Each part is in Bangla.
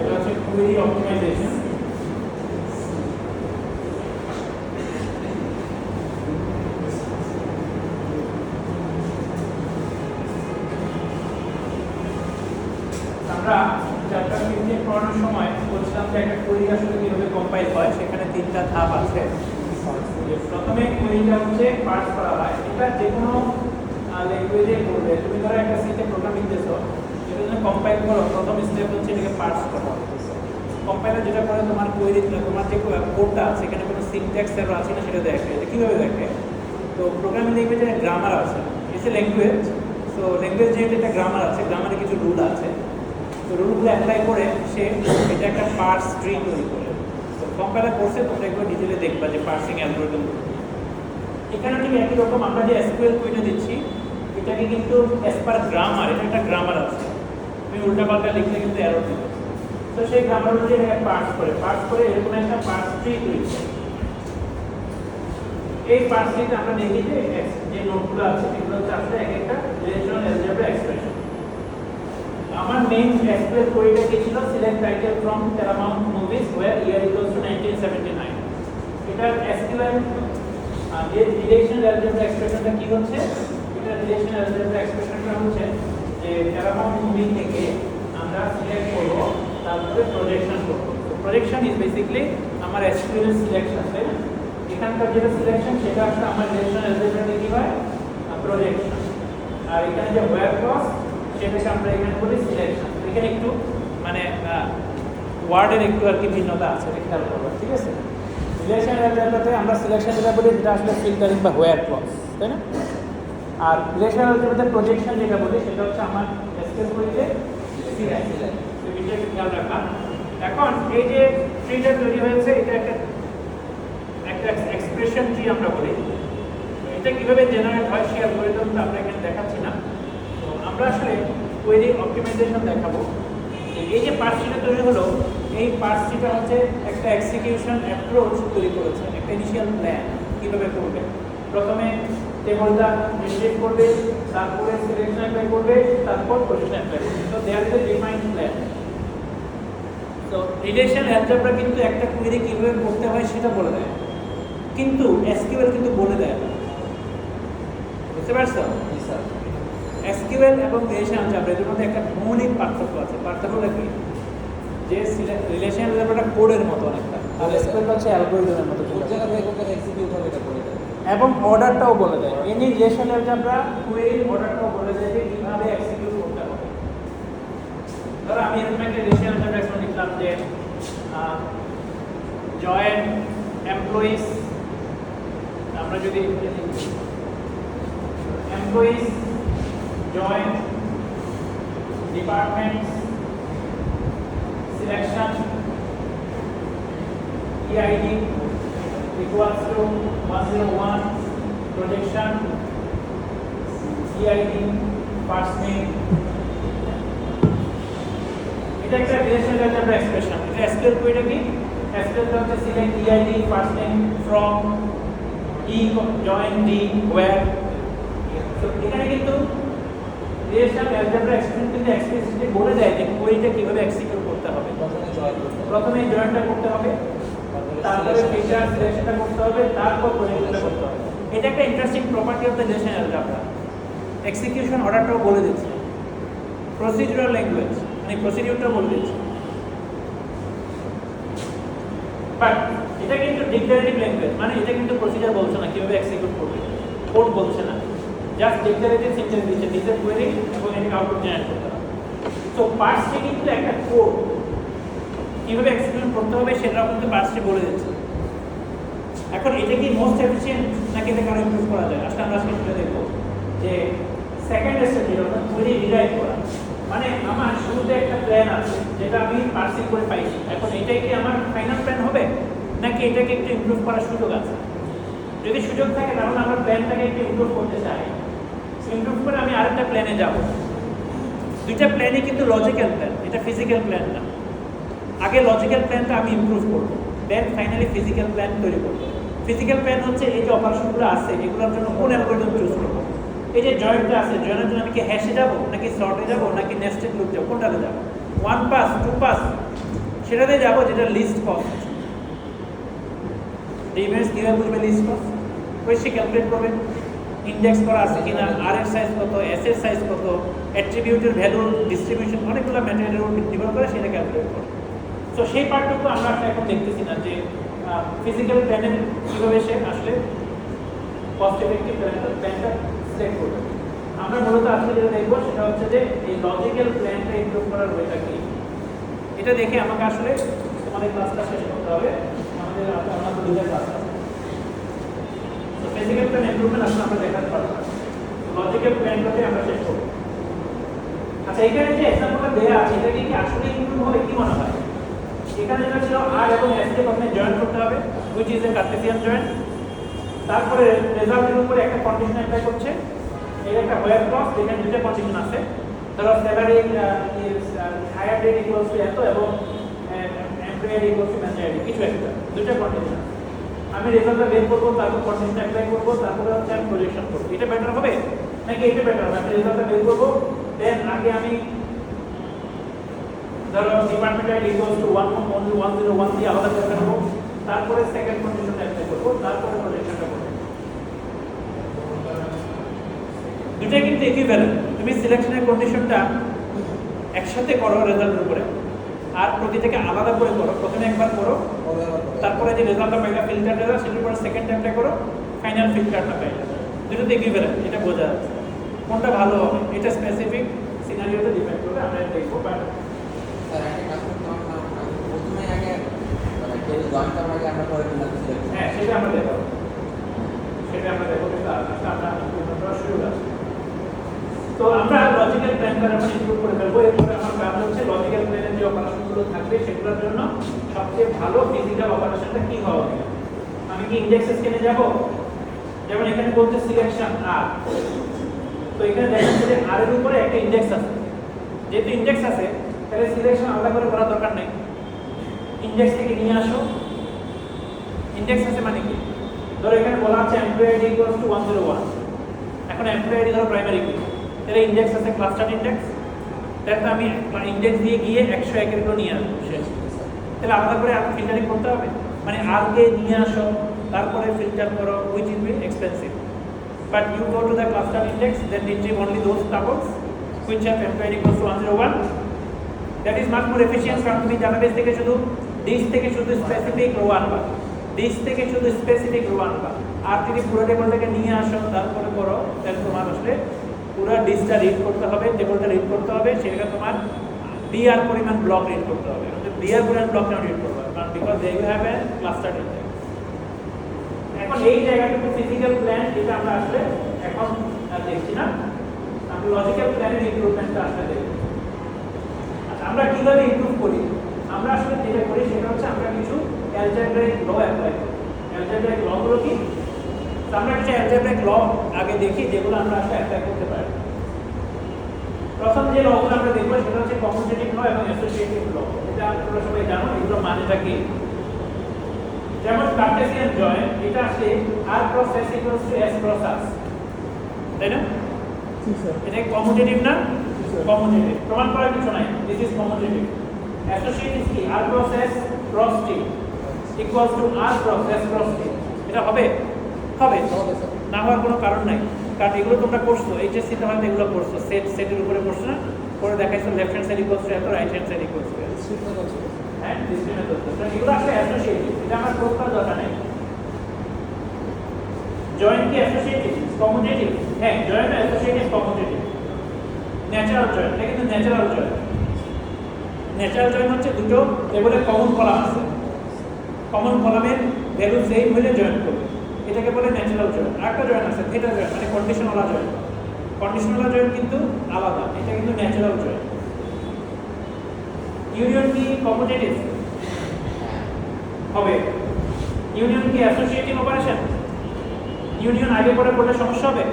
এটা হচ্ছে query optimization। আমরা চ্যাপ্টার 15 পড়ানোর সময় বলছিলাম যে একটা query আসলে কিভাবে কম্পাইল হয়, সেখানে তিনটা ধাপ আছে। প্রথমে queryটা হচ্ছে পার্স করা হয়। এটা যে কোনো ল্যাঙ্গুয়েজে করবে। তুমি ধরো একটা সিতে প্রোগ্রাম লিখতেছো, এটা যদি কম্পাইল করো, প্রথম স্টেপ হচ্ছে এটাকে পার্স করা। কম্পাইলার যেটা করে তোমার কোয়েরি, তোমার যে কোডটা আছে এখানে কোনো সিনট্যাক্স এরর আছে না সেটা দেখে। এটা কীভাবে দেখে? তো প্রোগ্রামিং ল্যাঙ্গুয়েজে গ্রামার আছে, it's a language. So language যেহেতু একটা গ্রামার আছে, গ্রামারে কিছু রুল আছে, তো রুলগুলো অ্যাপ্লাই করে সে এটা একটা পার্স ট্রি তৈরি করে। তো কম্পাইলার কোর্সে তোমরা একবার ডিটেলে দেখবা যে পার্সিং অ্যালগরিদম। এখানে ঠিক একই রকম আমরা যে এসকিউএল কোয়েরি দিচ্ছি, এটাকে কিন্তু অ্যাজ পার গ্রামার, এটা একটা গ্রামার আছে, তুমি উল্টাপাল্টা লিখলে কিন্তু এরর দিবে। তো সেই গ্রামার অনুযায়ী এটাকে পার্স করে এরকম একটা পার্স ট্রি তৈরি করে। এই পার্স ট্রিতে আমরা দেখি যে নোটগুলো আছে এগুলো হচ্ছে আসলে এক একটা রিলেশনাল অ্যালজেব্রা এক্সপ্রেশন। আমার মেইন এসকিউএল কোয়েরিটা কি ছিল? Select title from Paramount movies where year equals to 1979। এটার এসকিউএল যে রিলেশনাল অ্যালজেব্রা এক্সপ্রেশনটা কি হচ্ছে? এটা রিলেশনাল অ্যালজেব্রা এক্সপ্রেশনটা হচ্ছে যে প্যারামাউন্ট মুভি থেকে আমরা সিলেক্ট করব, তারপরে প্রজেকশন করব। তো প্রজেকশন ইজ বেসিক্যালি আমার এসকিউএল সিলেকশন, তাই না? এখানকার যেটা সিলেকশন সেটা আসলে আমার রিলেশনাল অ্যালজেব্রাতে কি হয়? প্রজেকশন। আর এখানে যে ওয়্যার ক্লজ সেটাকে আমরা এখানে বলি সিলেকশন। এখানে একটু মানে ওয়ার্ডের একটু আর কি ভিন্নতা আছে, এটা খেয়াল করবো, ঠিক আছে? রিলেশনাল অ্যালজেব্রাতে আমরা সিলেকশন যেটা বলি যেটা আসলে ফিল্টারিং বা ওয়্যার ক্লজ, তাই না? আর রিলেশনাল অ্যালজেব্রাতে প্রজেকশন যেটা বলি সেটা হচ্ছে আমার এসকিউএল কোয়েরিতে সিলেকশন। তো এটা একটু খেয়াল রাখা। এখন এই যে ট্রিটা তৈরি হয়েছে, এটা একটা এক্সপ্রেশন ট্রি আমরা বলি। এটা কিভাবে জেনারেট হয় সেই অ্যালগরিদমটা আমরা এখানে দেখাচ্ছি না। তো আমরা আসলে কোয়েরি অপটিমাইজেশন দেখাবো। এই যে পার্স ট্রিটা তৈরি হলো, এই পার্স ট্রিটা হচ্ছে একটা এক্সিকিউশন অ্যাপ্রোচ তৈরি করেছে, একটা ইনিশিয়াল প্ল্যান কিভাবে করবে। প্রথমে টেবলটা ইনজেক্ট করবে, তারপরে সিলেকশন অ্যাপ্লাই করবে, তারপর পজিশন অ্যাপ্লাই করবে। তো there is a defined plan. তো রিলেশনাল অ্যালজেব্রা কিন্তু একটা কোয়েরি কিভাবে করতে হয় সেটা বলে দেয়, কিন্তু এসকিউএল কিন্তু বলে দেয় না। বুঝতে পারছো? এসকিউএল এবং রিলেশনাল অ্যালজেব্রা এর মধ্যে একটা মৌলিক পার্থক্য আছে। পার্থক্যটা কি? যে রিলেশনাল অ্যালজেব্রাটা কোডের মতো অনেকটা, আর এসকিউএল হচ্ছে অ্যালগরিদমের মতো। এবং অর্ডারটাও বলে দেয়। এনি রিলেশনাল অ্যালজেব্রা কোয়েরির অর্ডারটাও বলে দেয় যে কিভাবে এক্সিকিউট করতে হবে। ধরো আমি এরকম একটা রিলেশনাল অ্যালজেব্রা এক্সপ্রেশন লিখলাম যে জয়েন এমপ্লয়িজ, আমরা যদি employees join department selection EID equals to 101 projection EID first name। এটা একটা রিলেশনাল অ্যালজেব্রা এক্সপ্রেশন। এটা এসকিউএল কোয়েরিটা কি? এসকিউএল হচ্ছে select EID first name from E join D where। তো এখানে কিন্তু রিলেশনাল অ্যালজেব্রা এক্সপ্রেশন কিন্তু এক্সপ্লিসিটলি বলে দেয় যে কোয়েরিটা কিভাবে এক্সিকিউট করতে হবে। প্রথমে জয়েনটা করতে হবে, তারপরে ফিচার সিলেকশনটা করতে হবে, তারপর প্রজেক্টটা করতে হবে। এটা একটা interesting property of the relational algebra. Execution অর্ডারটাও বলে দিচ্ছে, প্রসিডিউরাল ল্যাঙ্গুয়েজ মানে প্রসিডিউরটাও বলে দিচ্ছে। বাট এটা কিন্তু ডিক্লারেটিভ ল্যাঙ্গুয়েজ, মানে এটা কিন্তু প্রসিডিউর বলছে না কিভাবে এক্সিকিউট করবে, কোড বলছে না, জাস্ট ডিক্লারেটিভ সেন্টেন্স দিচ্ছে নিজের কোয়েরি এবং এটাকে আউটপুট জেনারেট করতে হবে। তো পার্সটি কিন্তু একটা কোড কিভাবে এক্সিকিউট করতে হবে সেটাও কিন্তু পার্সটি বলে দিচ্ছে। এখন এটা কি মোস্ট এফিশিয়েন্ট নাকি এটাকে আরো ইমপ্রুভ করা যায়? আসলে আমরা সেটা দেখবো যে সেকেন্ড স্টেপ যেটা কোয়েরি রিরাইট করা, মানে আমার শুরুতে একটা প্ল্যান আছে যেটা আমি পার্সিং করে পাইছি। এখন এটাই কি আমার ফাইনাল প্ল্যান হবে নাকি এটাকে একটু ইমপ্রুভ করার সুযোগ আছে? যদি সুযোগ থাকে তাহলে আমরা প্ল্যানটাকে একটু ইমপ্রুভ করতে চাই, ইমপ্রুভ করে আমি আরেকটা প্ল্যানে যাব। দুইটা প্ল্যানই কিন্তু লজিক্যাল প্ল্যান, এটা ফিজিক্যাল প্ল্যান না। আগে লজিক্যাল প্ল্যানটা আমি ইমপ্রুভ করবো, দেন ফাইনালি ফিজিক্যাল প্ল্যান তৈরি করবো। ফিজিক্যাল প্ল্যান হচ্ছে এই যে অপারেশনগুলো আছে এগুলোর জন্য কোন অ্যালগরিদম চুজ করবো। এই যে জয়েন্টটা আছে, জয়েন্টের জন্য আমি কি হ্যাশে যাবো নাকি সর্টে যাবো নাকি নেস্টেড লুপ যাবো, কোনটাতে যাবো? 1 পাস 2 পাস সেটাতে যাব যেটা লিস্ট কস্ট। ডিমেন্স কীভাবে বুঝবে লিস্ট কস্ট? ওই সে ক্যালকুলেট করবে ইন্ডেক্স করা আছে কিনা, আর এর সাইজ কত, এস এর সাইজ কত, অ্যাট্রিবিউটের ভ্যালু ডিস্ট্রিবিউশন, অনেকগুলো ম্যাটেরিয়ালের উপর নির্ভর করে সেটা ক্যালকুলেট করে। সো সেই পার্টটুকু আমরা আসলে এখন দেখতেছি না যে ফিজিক্যাল প্ল্যানের কীভাবে সে আসলে কস্ট এফেক্টিভ প্ল্যানটা সিলেক্ট করবে। আমরা মূলত আজকে যেটা দেখবো সেটা হচ্ছে যে এই লজিক্যাল প্ল্যানটা ইমপ্রুভ করার ওয়েটা কি। এটা দেখে আমাকে আসলে তোমাদের ক্লাসটা শেষ করতে হবে। আমাদের তো দুইটা ক্লাস আছে। তো ফিজিক্যাল প্ল্যান ইমপ্রুভমেন্ট আসলে আমরা দেখাতে পারবো না, লজিক্যাল প্ল্যানটাকে আমরা শেষ করবো। আচ্ছা, এখানে যে এক্সাম্পলটা দেওয়া আছে এটা কি আসলে ইমপ্রুভ হবে কি মনে হয়? এখানে যেটা ছিল আর এবং এস কে প্রথমে জয়েন করতে হবে, which is a Cartesian joint. তারপরে রেজাল্টের উপরে একটা কন্ডিশন অ্যাপ্লাই করছে, এর একটা হোয়ার ক্লজ, যেখানে দুটো কন্ডিশন আছে। ধরো salary is higher rate equals to এত এবং এমপ্লয়ার ইকুয়ালস টু ম্যানেজার, কিছু একটা দুটো কন্ডিশন। আমি রেজাল্টটা বের করবো, তারপর কন্ডিশন অ্যাপ্লাই করবো, তারপরে হচ্ছে আমি প্রজেকশন করবো। এটা বেটার হবে নাকি এটা বেটার হবে? আমি রেজাল্টটা বের করবো, দেন আগে আমি ধরো ডিপার্টমেন্টাল ইকুয়ালস টু 101 দিয়ে আলাদা করে ফেলবো, তারপরে সেকেন্ড কন্ডিশনটা অ্যাপ্লাই করবো, তারপরে প্রজেকশনটা করবো। দুটাই কিন্তু ইকুইভ্যালেন্ট। তুমি সিলেকশনের কন্ডিশনটা একসাথে করো রেজাল্টের উপরে, আর প্রতিটাকে আলাদা করে করো। প্রথমে একবার করো, তারপরে যে রেজাল্টটা পাইলা ফিল্টার রেজাল্ট, সেটার উপরে সেকেন্ড অ্যাপ্লাই করো, ফাইনাল ফিল্টারটা পাইলা। দুটোতে ইকুইভ্যালেন্ট, এটা বোঝা যাচ্ছে। কোনটা ভালো হবে এটা স্পেসিফিক সিনারিওতে ডিপেন্ড করবে, আমরা দেখবো। বাট স্যার একটা কাজ করতে হবে না, প্রথমে আগে মানে কেউ জয়েন করার আগে আমরা করে দিলাম সিলেকশন। হ্যাঁ, সেটা আমরা দেখব, সেটা আমরা দেখবো। কিন্তু আমরা শুরু আছে। তো আমরা লজিক্যাল প্ল্যানটা আমরা ইমপ্রুভ করে ফেলবো। এরপরে আমার কাজ হচ্ছে লজিক্যাল প্ল্যানের যে অপারেশনগুলো থাকবে সেগুলোর জন্য সবচেয়ে ভালো ফিজিক্যাল অপারেশনটা কি হবে। আমি কি ইন্ডেক্স স্কেলে যাব? যেমন এখানে বলতে সিলেকশন আর, তো এখানে দেখেন যে আর এর উপরে একটা ইন্ডেক্স আছে। যেহেতু ইন্ডেক্স আছে তাহলে সিলেকশন আলাদা করে করার দরকার নেই। ইন্ডেক্স থেকে নিয়ে আসো। ইন্ডেক্স আছে মানে কি? ধরো এখানে বলা আছে এমপ্লয়ি ইকুয়ালস টু 101। এখন এমপ্লয়ি ধরো প্রাইমারি কি, তাহলে ইন্ডেক্স আছে ক্লাস্টার ইন্ডেক্স। তাহলে আমি ইন্ডেক্স দিয়ে গিয়ে 101 এর গুলো নিয়ে আসবো শেষ। তাহলে আলাদা করে আর ফিল্টারিং করতে হবে, মানে আর কে নিয়ে আসো, তারপরে ফিল্টার করো, which is be expensive. But you go to the cluster index, then retrieve only those tables which have employee equals to 101. That is much more efficient. কারণ তুমি ডাটাবেস থেকে শুধু ডিস থেকে শুধু স্পেসিফিক রো আনবা, ডিস থেকে শুধু স্পেসিফিক রো আনবা। আর যদি পুরো টেবিলটাকে নিয়ে আসো তারপরে করো, তাহলে তোমার আসলে পুরো ডিসটা রিড করতে হবে, টেবিলটা রিড করতে হবে, সেটা তোমার ডিআর পরিমাণ ব্লক রিড করতে হবে। ডিআর পরিমাণ ব্লক না রিড করবে, কারণ because they will have a cluster index. এখন এই জায়গাটুকু ফিজিক্যাল প্ল্যান, এটা আমরা আসলে এখন দেখছি না, আমরা লজিক্যাল প্ল্যানের ইমপ্রুভমেন্টটা আসলে দেখব। আচ্ছা, আমরা কিভাবে ইমপ্রুভ করি? আমরা আসলে যেটা করি সেটা হচ্ছে আমরা কিছু অ্যালজেব্রাইক ল অ্যাপ্লাই করি। অ্যালজেব্রাইক লগুলো কি? তো আমরা কিছু অ্যালজেব্রাইক ল আগে দেখি যেগুলো আমরা আসলে অ্যাপ্লাই করতে পারি। প্রথম যে লগুলো আমরা দেখবো সেটা হচ্ছে কমিউটেটিভ ল এবং অ্যাসোসিয়েটিভ ল। এটা আপনারা সবাই জানো, এগুলো মানেটা কি? যেমন কার্টেসিয়ান জয়েন্ট, এটা আসলে r cross s equals to s cross r, তাই না? এটা কমিউটেটিভ না? কমিউটেটিভ, প্রমাণ করার কিছু নাই, দিস ইজ কমিউটেটিভ। অ্যাসোসিয়েটিভ কি? r cross s cross t equals to r cross s cross t। এটা হবে? হবে না, হওয়ার কোনো কারণ নাই, কারণ এগুলো তোমরা করছো এইচএসসি তে হয়তো এগুলো করছো, সেটের উপরে করছো না, করে দেখাইছো left hand side equals to এত, right hand side equals to এত। হ্যাঁ, ডিসক্রিমিনেট করতে। এগুলো আসলে অ্যাসোসিয়েটিভ, এটা আমার প্রুফ করার দরকার নেই। জয়েন্ট কি অ্যাসোসিয়েটিভ? কমিউটেটিভ? হ্যাঁ, joint associative commutative. Natural joint, এটা কিন্তু ন্যাচারাল জয়েন্ট। ন্যাচারাল জয়েন্ট হচ্ছে দুটো টেবিলে কমন কলাম আছে, কমন কলামের ভ্যালু সেম হলে জয়েন্ট করবে, এটাকে বলে ন্যাচারাল জয়েন্ট। আরেকটা জয়েন্ট আছে থিটা জয়েন্ট, মানে কন্ডিশনাল জয়েন্ট। কন্ডিশনাল জয়েন্ট কিন্তু আলাদা, এটা কিন্তু ন্যাচারাল জয়েন্ট। ইউনিয়ন কি কমিউটেটিভ? হবে। ইউনিয়ন কি অ্যাসোসিয়েটিভ অপারেশন? ইউনিয়ন আগে পরে করলে সমস্যা হবে?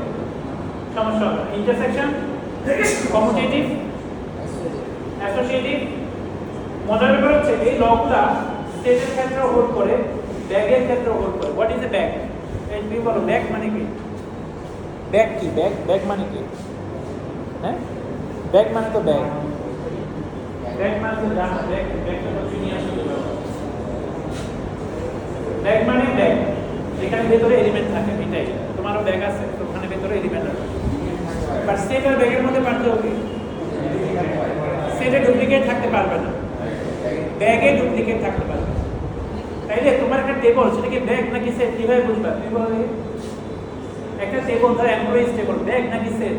সমস্যা হবে। Intersection commutative associative. মজার ব্যাপার হচ্ছে এই লগুলা স্টেটের ক্ষেত্রে হোল্ড করে, ব্যাগের ক্ষেত্রে হোল্ড করে। What is a bag? এই তুমি বলো ব্যাগ মানে কি? ব্যাগ কি? ব্যাগ ব্যাগ মানে কি? হ্যাঁ, ব্যাগ মানে তো ব্যাগ, ব্যাগ মানে তো জানো, ব্যাগ ব্যাগটা তো নিয়ে আসো ব্যাগ মানে ব্যাগ, যেখানে ভেতরে এলিমেন্ট থাকে, এটাই। তোমারও ব্যাগ আছে, তো ওখানে ভেতরে এলিমেন্ট আছে। বাট সেট আর ব্যাগের মধ্যে পার্থক্য কি? সেটে ডুপ্লিকেট থাকতে পারবে না, ব্যাগে ডুপ্লিকেট থাকতে পারবে। তাইলে তোমার একটা টেবল, সেটা কি ব্যাগ নাকি সেট, কিভাবে বুঝবা? তুমি বলো দেখি। একটা টেবল ধর এমপ্লয়িজ টেবল, ব্যাগ নাকি সেট?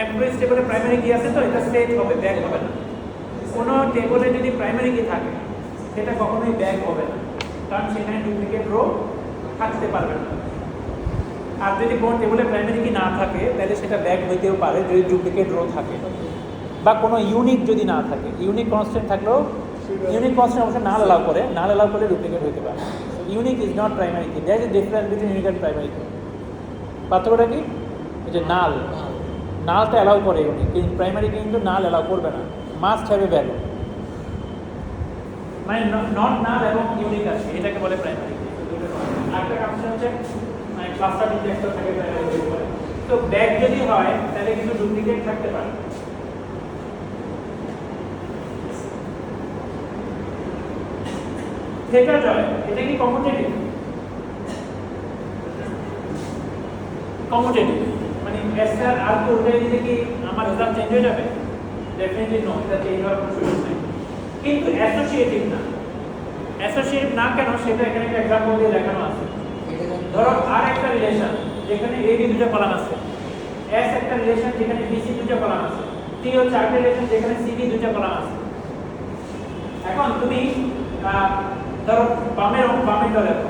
এমপ্লয়িজ টেবলে প্রাইমারি কি আছে, তো এটা সেট হবে, ব্যাগ হবে না। কোনো টেবলে যদি প্রাইমারি কি থাকে, সেটা কখনোই ব্যাগ হবে না, কারণ সেখানে ডুপ্লিকেট রো থাকতে পারবে না। আর যদি কোনো টেবলে প্রাইমারি কি না থাকে, তাহলে সেটা ব্যাগ হইতেও পারে যদি ডুপ্লিকেট রো থাকে, বা কোনো ইউনিক যদি না থাকে। ইউনিক কনস্ট্যান্ট থাকলেও, ইউনিক কনস্ট্যান্ট অবশ্যই নাল অ্যালাউ করে, নাল অ্যালাউ করলে ডুপ্লিকেট হতে পারে। ইউনিক ইজ নট প্রাইমারি কি, that is difference between unique and primary কি। পার্থক্যটা কি? এই যে নাল, নালটা অ্যালাউ করে ইউনিক, কিন্তু প্রাইমারি কিন্তু নাল অ্যালাউ করবে না, মাস্ট হ্যাভ এ ভ্যালু। মানে নট নাল এবং ইউনিক আছে, এটাকে বলে প্রাইমারি। আরেকটা কন্ডিশন হচ্ছে মানে ক্লাস্টার ইনজেক্টর থাকে প্রাইমারি কি বলে। তো ব্যাগ যদি হয় তাহলে কিন্তু ডুপ্লিকেট থাকতে পারে। থিটা জয়, এটা কি কমিউটেটিভ? কমিউটেটিভ মানে এস আর আর কে উল্টে দিলে কি আমার রেজাল্ট চেঞ্জ হয়ে যাবে? ডেফিনেটলি নো, এটা চেঞ্জ হওয়ার কোনো সুযোগ নেই। কিন্তু অ্যাসোসিয়েটিভ না। অ্যাসোসিয়েটিভ না কেন, সেটা এখানে একটা এক্সাম্পল দিয়ে দেখানো আছে। ধরো আর একটা রিলেশন যেখানে এ বি দুটো কলাম আছে, এস একটা রিলেশন যেখানে বি সি দুটো কলাম আছে, টি হচ্ছে আরেকটা রিলেশন যেখানে সি ডি দুটো কলাম আছে। এখন তুমি ধরো বামেরটা লেখো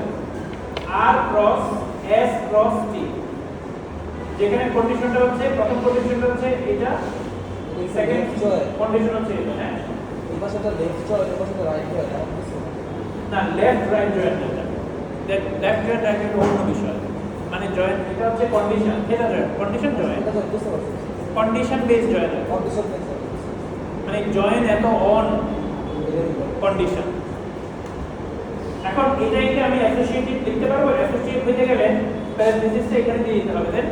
আর ক্রস এস ক্রস টি, যেখানে কন্ডিশনটা হচ্ছে, প্রথম কন্ডিশনটা হচ্ছে এটা, সেকেন্ড কন্ডিশন হচ্ছে এটা। হ্যাঁ, এই পাশেটা লেফট জয়, এই পাশেটা রাইট জয়, এমন কিছু না, লেফট রাইট জয়েন্ট এটা, লেফট জয়েন্ট রাইট জয়েন্ট অন্য বিষয়। মানে জয়েন্ট এটা হচ্ছে কন্ডিশন, এটা জয়েন্ট, কন্ডিশন জয়েন্ট, এটা তো বুঝতে পারছি। কন্ডিশন বেস জয়েন্ট, কন্ডিশন দেখতে মানে জয়েন্ট এত অন কন্ডিশন। এখন এটাকে আমি অ্যাসোসিয়েটিভ লিখতে পারবো। অ্যাসোসিয়েট হতে গেলে প্যারেনথেসিসটা এখানে দিয়ে দিতে হবে, দেন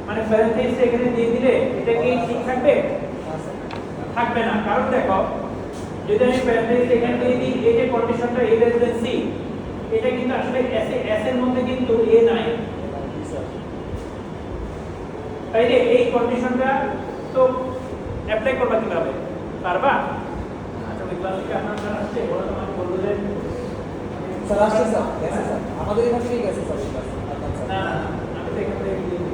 মানে প্যারেনথেসিসটা এখানে দিয়ে দিলে এটা কি ঠিক থাকবে? থাকবে না, কারণ দেখো যদি আমি প্যারেনথেসিস এখানে দিয়ে দিই, এই যে কন্ডিশনটা a লেস দ্যান c, এটা কিন্তু আসলে s এর মধ্যে কিন্তু a নাই। তাইলে এই কন্ডিশনটা তো অ্যাপ্লাই করবা কিভাবে? পারবা? আচ্ছা, ওই ক্লাস থেকে আপনার স্যার আসছে, ওরা তোমাকে বলবো যে স্যার আসছে, স্যার গেছে, স্যার আমাদের এখান থেকেই গেছে স্যার। না না, আমি তো এখান থেকে দিয়ে দিই।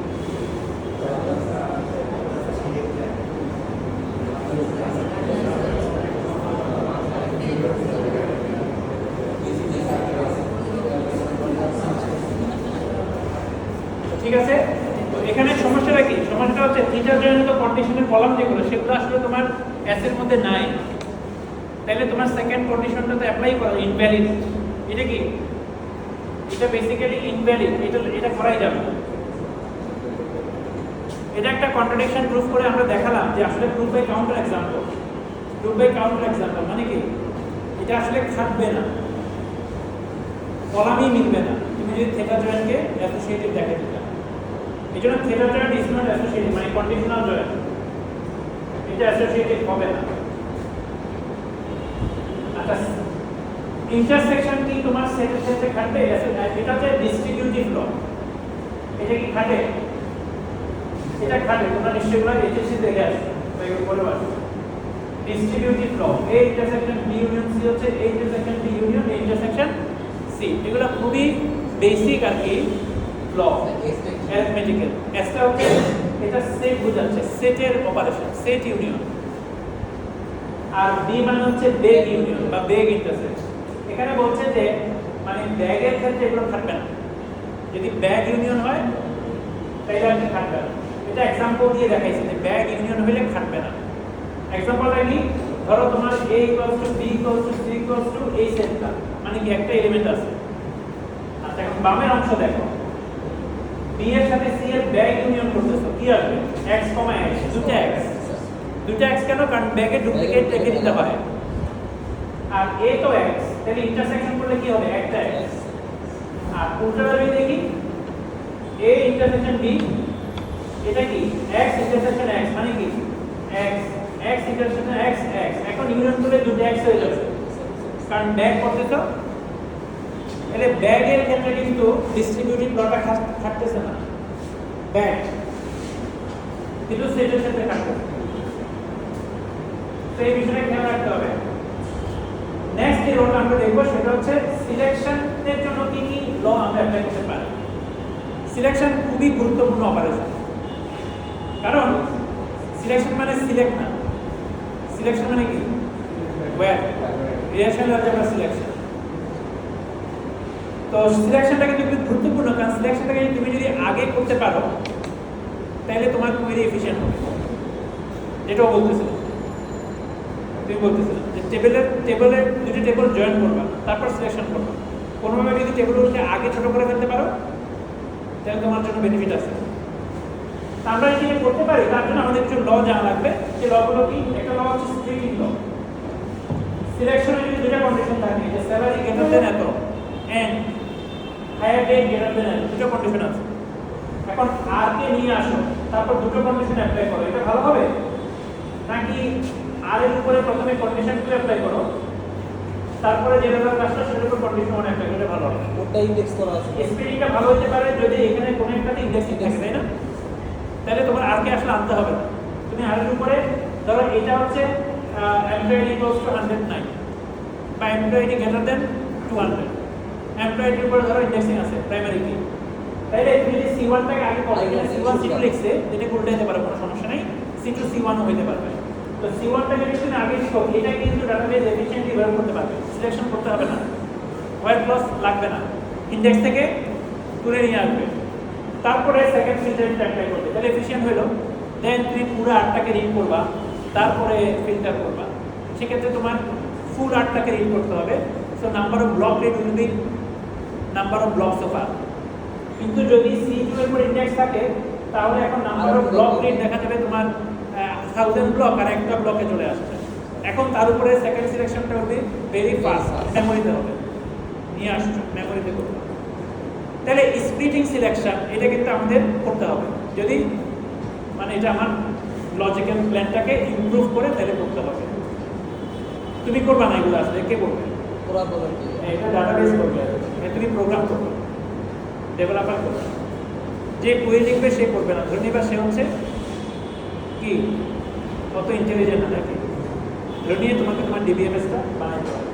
ঠিক আছে, তো এখানে সমস্যাটা কি? সমস্যাটা হচ্ছে থিটার জন্য কন্ডিশনের কলাম যেগুলো, সেগুলো আসলে তোমার এস এর মধ্যে নাই। তাহলে তোমার সেকেন্ড কন্ডিশনটা তো অ্যাপ্লাই করা ইনভ্যালিড। এটা কি? এটা বেসিক্যালি ইনভ্যালিড, এটা করাই যাবে না। এটা একটা কন্ট্রাডিকশন প্রুফ করে আমরা দেখালাম যে আসলে proof by counter example. Proof by counter example মানে কি? এটা আসলে খাটবে না, কলামই মিলবে না তুমি যদি থিটা জয়েন্টকে অ্যাসোসিয়েটিভ দেখাতে চাও। এই জন্য theta joint is not associative, মানে কন্ডিশনাল জয়েন্ট, এটা অ্যাসোসিয়েটিভ হবে না। আচ্ছা, ইন্টারসেকশন কি তোমার সেটের সাথে খাটবে? এটা হচ্ছে ডিস্ট্রিবিউটিভ ল। এটা কি খাটে? এটা খাটে, তোমরা নিশ্চয়ই এগুলো এইচএসসি দেখে আসবে বা এগুলো পড়ে আসবে। Distributive law, A intersection B union C হচ্ছে A intersection B union A intersection C. এগুলো খুবই বেসিক আর কি ল, অ্যারিথমেটিক্যাল। এসটা হচ্ছে এটা সেট বোঝাচ্ছে, সেটের অপারেশন, সেট ইউনিয়ন। আর বি মানে হচ্ছে বেগ ইউনিয়ন বা বেগ ইন্টারসেকশন। এখানে বলছে যে মানে ব্যাগের ক্ষেত্রে এগুলো থাকবে না, যদি ব্যাগ ইউনিয়ন হয় তাহলে আর কি থাকবে না। এটা এক্সাম্পল দিয়ে দেখাইছে যে ব্যাগ ইউনিয়ন হলে থাকবে না। এক্সাম্পলটা কি? ধরো তোমার a = b = c = এই সেটটা, মানে কি একটা এলিমেন্ট আছে। আচ্ছা, এখন বামের অংশ দেখো, b এর সাথে c এর ব্যাগ ইউনিয়ন করতেছো, কি আসবে? x, x, দুটো x কেন? কারণ ব্যাগে ডুপ্লিকেট রেখে দিতে হয়। আর a তো x, তাহলে ইন্টারসেকশন করলে কি হবে? একটা x। আর উল্টোটা যদি দেখি a ইন্টারসেকশন b, এটা কি x ইন্টারসেকশন x, মানে কি x ইন্টারসেকশন x। এখন ইউনিয়ন করলে দুটো x হয়ে যাবে, কারণ ব্যাক করতেছো তাহলে ব্যাগের ক্ষেত্রে কিন্তু ডিস্ট্রিবিউটিভ লটা খাটতেছে না ব্যাগ, কিন্তু সেটের ক্ষেত্রে খাটতেছে। তো এই বিষয়টা খেয়াল রাখতে হবে। নেক্সট যে লটা আমরা দেখবো সেটা হচ্ছে সিলেকশনের জন্য কি কি ল আমরা অ্যাপ্লাই করতে পারি। সিলেকশন খুবই গুরুত্বপূর্ণ অপারেশন, কারণ সিলেকশন মানে সিলেক্ট না, সিলেকশন মানে কি ওয়্যার রিলেশন অ্যালজেব্রা সিলেকশন। তো সিলেকশনটা কিন্তু খুব গুরুত্বপূর্ণ, কারণ সিলেকশনটাকে তুমি যদি আগে করতে পারো তাহলে তোমার কুয়েরি এফিশিয়েন্ট হবে। যেটাও বলতেছিল, তুমি বলতেছিল যে টেবিলে দুটো টেবিল জয়েন করবা, তারপর সিলেকশন করবা। কোনোভাবে যদি টেবিলগুলোকে আগে ছোট করে ফেলতে পারো তাহলে তোমার জন্য বেনিফিট আছে। আমরা যদি করতে পারি তার জন্য আমাদের কিছু ল জানা লাগবে। যে লগুলো কি, একটা ল হচ্ছে স্প্লিটিং ল। সিলেকশনে যদি দুটো কন্ডিশন থাকে, যে স্যালারি গ্রেটার দেন এত and higher pay greater than এত, দুটো কন্ডিশন আছে। এখন আর কে নিয়ে আসো, তারপর দুটো কন্ডিশন অ্যাপ্লাই করো, এটা ভালো হবে নাকি আর এর উপরে প্রথমে কন্ডিশন 2 অ্যাপ্লাই করো, তারপরে যে লেভেল কাজটা সেটার উপর কন্ডিশন 1 অ্যাপ্লাই করলে ভালো হবে? ওটা ইনডেক্স করা আছে। স্প্লিটিংটা ভালো হতে পারে যদি এখানে কোনো একটাতে ইন্ডেক্সিং থাকে, তাই না? তাহলে তোমার আর কে আসলে আনতে হবে না। তুমি আর এর উপরে ধরো এটা হচ্ছে এমপ্লয়ি ইকুয়ালস টু 109 বা এমপ্লয়ি গ্রেটার দেন 200, এমপ্লয়ির উপরে ধরো ইন্ডেক্সিং আছে প্রাইমারি কি, তাইলে তুমি যদি C1 টাকে আগে করো, এখানে C1 C2 লিখছে, এটা উল্টে যেতে পারে, কোনো সমস্যা নাই, C2 C1 ও হইতে পারবে। তো C1 টাকে যদি তুমি আগে লিখো, এটা কিন্তু ডাটাবেস এফিশিয়েন্টলি ব্যবহার করতে পারবে, সিলেকশন করতে হবে না, হোয়াইট ক্লজ লাগবে না, ইন্ডেক্স থেকে তুলে নিয়ে আসবে, তারপরে সেকেন্ড ফিল্টারটা অ্যাপ্লাই করবে, তাহলে এফিশিয়েন্ট হলো। দেন তুমি পুরো 8টাকে রিড করবা, তারপরে ফিল্টার করবা, সেক্ষেত্রে তোমার ফুল 8টাকে রিড করতে হবে। So number of block read will be number of blocks of R. কিন্তু যদি C2 এর উপর ইন্ডেক্স থাকে তাহলে এখন নাম্বার অফ ব্লক রিড দেখা যাবে তোমার 1000 ব্লক আর একটা ব্লকে চলে আসছে। এখন তার উপরে সেকেন্ড সিলেকশনটা হবে ভেরি ফাস্ট, মেমোরিতে হবে, নিয়ে আসছো মেমোরিতে করতে হবে। তাহলে স্প্লিটিং সিলেকশন এটা কিন্তু আমাদের করতে হবে, যদি মানে এটা আমার লজিক্যাল প্ল্যানটাকে ইমপ্রুভ করে তাহলে করতে হবে। তুমি করবা না এগুলো, আসলে কে করবে? পুরো বলে কি এটা ডাটাবেস করবে, তুমি প্রোগ্রাম করবে, ডেভেলপার করবে, যে কুয়েরি লিখবে সে করবে না। ধরে নিবা সে হচ্ছে কি অত ইন্টেলিজেন্ট না নাকি, ধরে নিয়ে তোমাকে তোমার ডিবিএমএসটা বানাইতে হবে।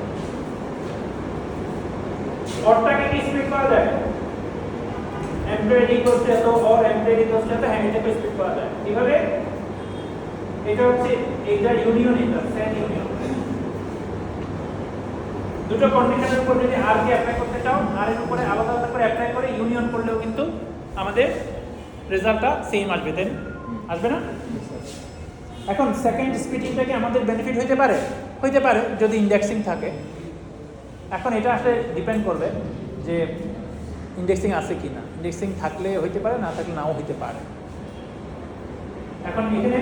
অরটাকে কি স্প্লিট করা যায়? এমপ্লয়ি ইকুয়ালস টু এত অর এমপ্লয়ি ইকুয়ালস টু এত, হ্যাঁ এটাকে স্প্লিট করা যায়। কিভাবে? এটা হচ্ছে এইটা ইউনিয়ন, এটা সেট ইউনিয়ন। দুটো কন্ডিশনের উপর যদি আর কে অ্যাপ্লাই করতে চাও, আর এর উপরে আলাদা আলাদা করে অ্যাপ্লাই করে ইউনিয়ন করলেও কিন্তু আমাদের রেজাল্টটা সেম আসবে, তাই আসবে না? এখন সেকেন্ড স্প্লিটিংটা কি আমাদের বেনিফিট হইতে পারে? হইতে পারে যদি ইন্ডেক্সিং থাকে। এখন এটা আসলে ডিপেন্ড করবে যে ইন্ডেক্সিং আছে কি না। ইন্ডেক্সিং থাকলে হইতে পারে, না থাকলে নাও হইতে পারে। এখন এখানে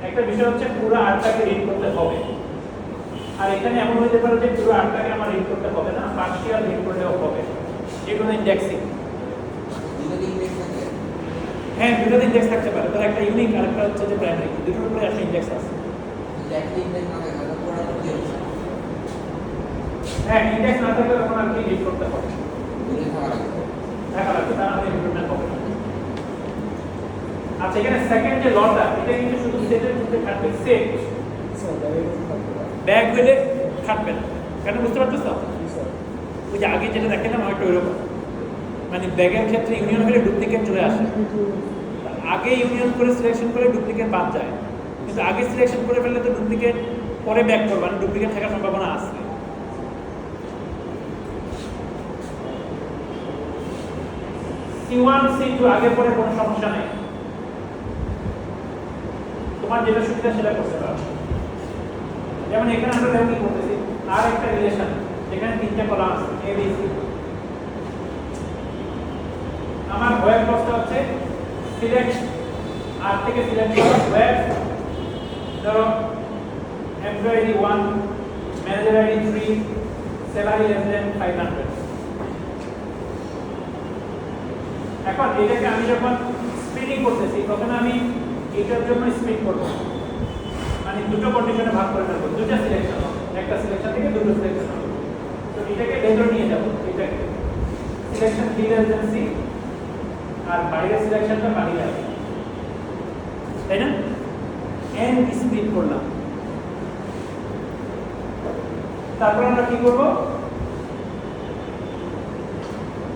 একটা বিষয় হচ্ছে পুরো 8টাকে রিড করতে হবে, আর এখানে এমন হইতে পারে যে পুরো 8টাকে আমার রিড করতে হবে না, পার্শিয়াল রিড করলেও হবে, যেগুলো ইন্ডেক্সিং। যদি ইনডেক্স থাকে, হ্যাঁ দুটোতে ইন্ডেক্স থাকতে পারে, তার একটা ইউনিক আর একটা হচ্ছে যে প্রাইমারি, দুটোর উপরে একটা ইন্ডেক্স আছে। যদি একটা ইনডেক্স না থাকে তাহলে পুরোটা করতে হবে। হ্যাঁ ইন্ডেক্স না থাকলে তখন আর কি রিড করতে হবে, দুটো থাকা লাগবে। দেখা লাগবে, তার মানে ইমপ্রুভমেন্ট হবে না। আচ্ছা এখানে সেকেন্ড যে লটা, এটা কিন্তু শুধু সেটের মধ্যে থাকবে, সেট ব্যাগ হইলে থাকবে না। কেন বুঝতে পারতেছ? ওই যে আগে যেটা দেখালাম হয়তো ওইরকম, মানে ব্যাগের ক্ষেত্রে ইউনিয়ন হলে ডুপ্লিকেট চলে আসে, আগে ইউনিয়ন করে সিলেকশন করে ডুপ্লিকেট বাদ যায়, কিন্তু আগে সিলেকশন করে ফেললে তো ডুপ্লিকেট পরে ব্যাক করবে, মানে ডুপ্লিকেট থাকার সম্ভাবনা আছে। C1 C2 আগে পরে কোনো সমস্যা নেই, তোমার যেটা সুবিধা সেটা করতে পারো। যেমন এখানে আমরা দেখো কি করতেছি, আর একটা রিলেশন যেখানে 3টা কলাম আছে A B C। আমার ওয়েব ক্লজটা হচ্ছে সিলেক্ট, আর থেকে সিলেক্ট করা ওয়েব, ধরো employee 1, manager ID 3, salary less than 500। এখন এটাকে আমি যখন স্প্লিটিং করতেছি তখন আমি এটার জন্য স্প্লিট করব, মানে দুটো কন্ডিশনে ভাগ করে ফেলবো, দুটো সিলেকশন হবে, একটা সিলেকশন থেকে দুটো সিলেকশন হবে। তো এটাকে ভেতর নিয়ে যাব, এটাকে less than C আর বাইরের সিলেকশনটা বাড়িয়ে আছে, তাই না? n স্প্লিট করলাম। তারপর আমরা কি করব?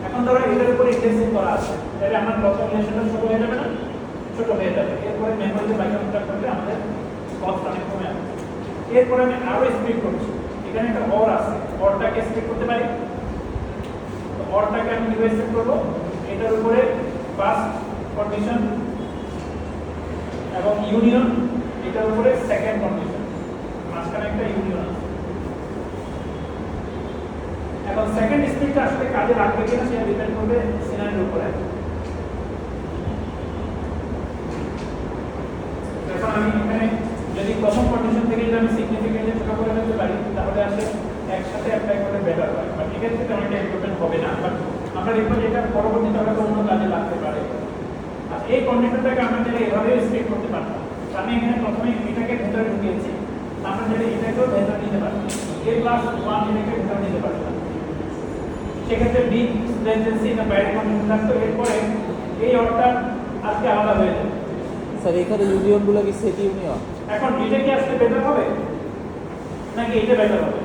এখন ধরো এটার উপর ইন্ডেক্সিং করা আছে, তাহলে আমার কস্ট রিলেশনটা ছোট হয়ে যাবে না? ছোট হয়ে যাবে। এরপরে মেমোরিতে বাইকাউন্টটা করলে আমাদের কস্ট অনেক কমে যাবে। এরপরে আমি আরো স্প্লিট করছি, এখানে একটা অর আছে, অরটাকে স্প্লিট করতে পারি। তো অরটাকে আমি কিভাবে স্প্লিট করব? এটার উপরে ফার্স্ট কন্ডিশন এবং ইউনিয়ন, এটার উপরে সেকেন্ড কন্ডিশন, মাঝখানে একটা ইউনিয়ন আছে। এখন সেকেন্ড স্প্লিটটা আসলে কাজে লাগবে কিনা সেটা ডিপেন্ড করবে সিনারিওর উপরে। এখন আমি এখানে যদি প্রথম কন্ডিশন থেকে যদি আমি সিগনিফিকেন্টলি ছোট করে ফেলতে পারি তাহলে আসলে একসাথে অ্যাপ্লাই করলে বেটার হয়, বাট এক্ষেত্রে তেমন একটা ইম্পর্টেন্ট হবে না, বাট আমরা দেখবো যে এটা পরবর্তীতে হয়তো অন্য কাজে লাগতে পারে। আর এই কন্ডিশনটাকে আমরা চাইলে এভাবেও স্প্লিট করতে পারতাম। আমি এখানে প্রথমে এটাকে ভেতরে ঢুকিয়েছি, আমরা চাইলে এটাকেও ভেতরে নিতে পারতাম, a+1 এটাকে ভেতরে নিতে পারতাম। সেক্ষেত্রে b less than c না বাইরের কন্ডিশন থাকতো, এরপরে এই অর্ডার আজকে আলাদা হয়ে যাবে। স্যার এখানে ইউনিয়নগুলো কি সেট ইউনিয়ন? এখন এটা কি আসলে বেটার হবে নাকি এটা বেটার হবে?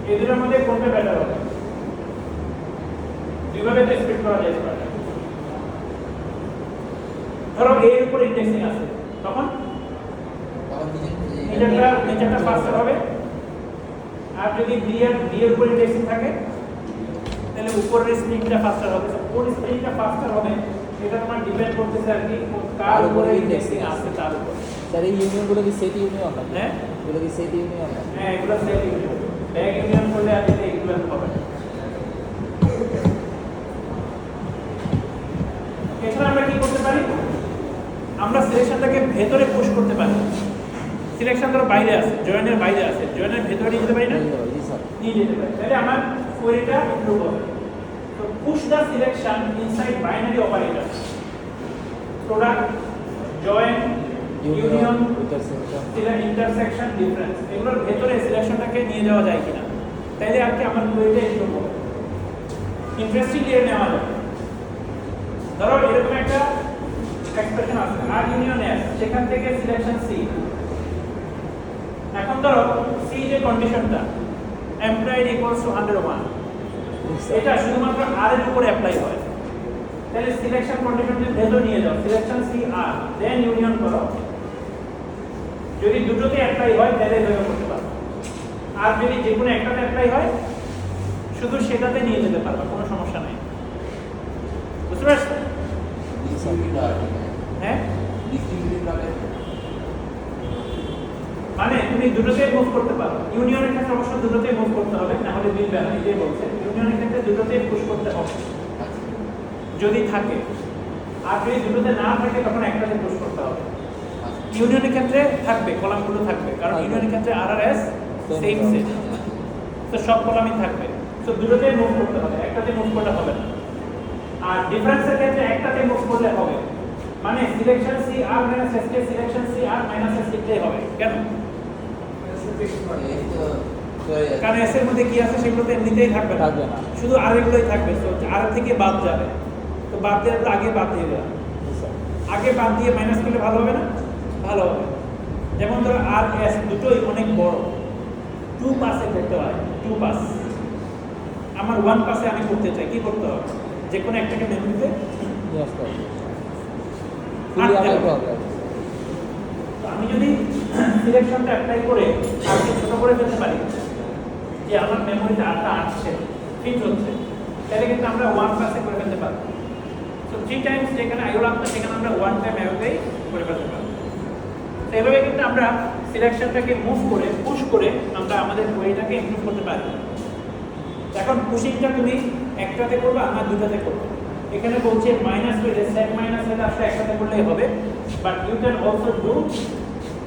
এই দুটোর মধ্যে কোনটা বেটার হবে? দুইভাবে তো স্প্লিট করা যেতে পারে। ধরো এর উপর ইন্ডেক্সিং আছে, তখন নিচেরটা ফাস্টার হবে, আর যদি বি এর উপর ইন্ডেক্সিং থাকে তাহলে উপরের স্প্লিটটা ফাস্টার হবে। কোন স্প্লিটটা ফাস্টার হবে এটা তোমার ডিপেন্ড করতেছে আর কি কার উপরে ইন্ডেক্সিং আছে তার উপর। স্যার এই ইউনিয়নগুলো কি সেট ইউনিয়ন না? হ্যাঁ, এগুলো কি সেট ইউনিয়ন না? হ্যাঁ এগুলো সেট ইউনিয়ন। ব্যাক ইউনিয়ন করলে আর এটা ইকুইভ্যালেন্ট হবে না। এছাড়া আমরা কি করতে পারি? আমরা সিলেকশনটাকে ভেতরে পুশ করতে পারি। সিলেকশন ধরো বাইরে আছে, জয়েনের বাইরে আছে, জয়েনের ভেতরে নিয়ে যেতে পারি না? জি স্যার। নিয়ে যেতে পারি। তাহলে আমার কোয়েরিটা ইমপ্রুভ হবে। তো push the selection inside binary operator, product, join, union, intersection, difference, এগুলোর ভেতরে সিলেকশনটাকে নিয়ে যাওয়া যায় কিনা, তাইলে আর কি আমার কোয়েরিটা ইমপ্রুভ হবে। ইন্টারেস্টিংলি এর নেওয়া যাবে। ধরো এরকম একটা এক্সপ্রেশন আছে আর ইউনিয়ন এস, সেখান থেকে সিলেকশন সি। এখন ধরো সি যে কন্ডিশনটা এমপ্লয়েড ইকুয়ালস টু 101, এটা শুধুমাত্র আর এর উপরে অ্যাপ্লাই হয়। তাহলে সিলেকশন কন্ডিশনটা ভেতর নিয়ে যাও, সিলেকশন সি আর দেন ইউনিয়ন করো। যদি দুটোতে অ্যাপ্লাই হয় তাহলে এভাবে করতে পারো, আর যদি যে কোনো একটাতে অ্যাপ্লাই হয় শুধু সেটাতে নিয়ে যেতে পারবা, কোনো সমস্যা নাই। বুঝতে পারছো? হ্যাঁ, মানে তুমি দুটোতেই মুভ করতে পারো। ইউনিয়নের ক্ষেত্রে অবশ্য দুটোতেই মুভ করতে হবে, না হলে মিলবে না, এটাই বলছে। ইউনিয়নের ক্ষেত্রে দুটোতেই পুশ করতে হবে যদি থাকে, আর যদি দুটোতে না থাকে তখন একটাতে পুশ করতে হবে। ইউনিয়নের ক্ষেত্রে থাকবে, কলামগুলো থাকবে, কারণ ইউনিয়নের ক্ষেত্রে আর আর এস সেম সেট, তো সব কলামই থাকবে। তো দুটোতেই মুভ করতে হবে, একটাতে মুভ করলে হবে না। আর ডিফারেন্সের ক্ষেত্রে একটাতে মুভ করলে হবে, মানে selection C R minus S কে selection C R minus S লিখতেই হবে। কেন? কারণ এস এর মধ্যে কি আছে সেগুলোতে এমনিতেই থাকবে না, শুধু আর এগুলোই থাকবে। তো আর থেকে বাদ যাবে, তো বাদ দিয়ে আগে বাদ দিয়ে দেওয়া, আগে বাদ দিয়ে মাইনাস করলে ভালো হবে না? ভালো হবে। যেমন ধরো আর এস দুটোই অনেক বড়, 2 পাসে করতে হয়, 2 পাস। আমার 1 পাসে আমি করতে চাই, কি করতে হবে? যে কোনো একটাকে মেমোরিতে আমি যদি সিলেকশনটা অ্যাপ্লাই করে আর ছোট করে ফেলতে পারি যে আমার মেমোরিতে আটটা আসছে, ফিট হচ্ছে, তাহলে কিন্তু আমরা 1 পাসে করে ফেলতে পারবো। তো 3 টাইমস যেখানে আইও লাগতো সেখানে আমরা 1 টাইম আইওতেই করে ফেলতে পারবো। তো এভাবে কিন্তু আমরা সিলেকশনটাকে মুভ করে পুশ করে আমরা আমাদের কোয়েরিটাকে ইমপ্রুভ করতে পারি। এখন পুশিংটা তুমি একটাতে করবে না দুটাতে করবে। এখানে বলছে মাইনাস করে সেট মাইনাস এটা আসলে একসাথে করলেই হবে, but you can also do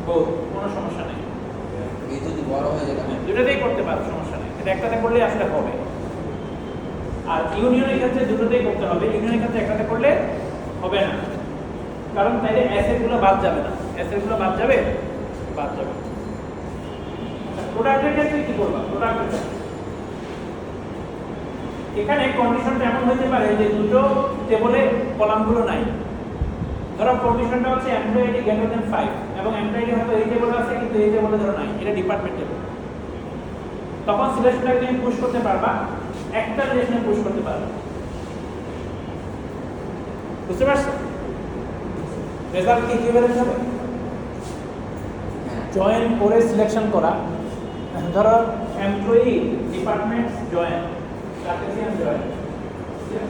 both, কোনো সমস্যা নেই। এই যদি বড় হয়ে যায় দুটোতেই করতে পারো, সমস্যা নেই, এটা একটাতে করলে আসলে হবে। আর ইউনিয়নের ক্ষেত্রে দুটোতেই করতে হবে, ইউনিয়নের ক্ষেত্রে একটাতে করলে হবে না, কারণ তাইলে এস এর গুলো বাদ যাবে না। এস এর গুলো বাদ যাবে, বাদ যাবে। প্রোডাক্টের ক্ষেত্রে কি করবা? প্রোডাক্টের ক্ষেত্রে এখানে কন্ডিশনটা এমন হতে পারে যে দুটো টেবলে কলামগুলো নাই। ধরো কন্ডিশনটা হচ্ছে এমপ্লয়ি আইডি গ্রেটার দ্যান 5 এবং এমপ্লয়ি আইডি হয়তো এই টেবলে আছে কিন্তু এই টেবলে ধরো নাই, এটা ডিপার্টমেন্ট টেবল। তখন সিলেকশনটাকে তুমি পুশ করতে পারবা, একটা রিলেশনে পুশ করতে পারবা। বুঝতে পারছো? রেজাল্ট কি ইকুইভ্যালেন্ট হবে? জয়েন করে সিলেকশন করা, ধরো employee departments join Cartesian join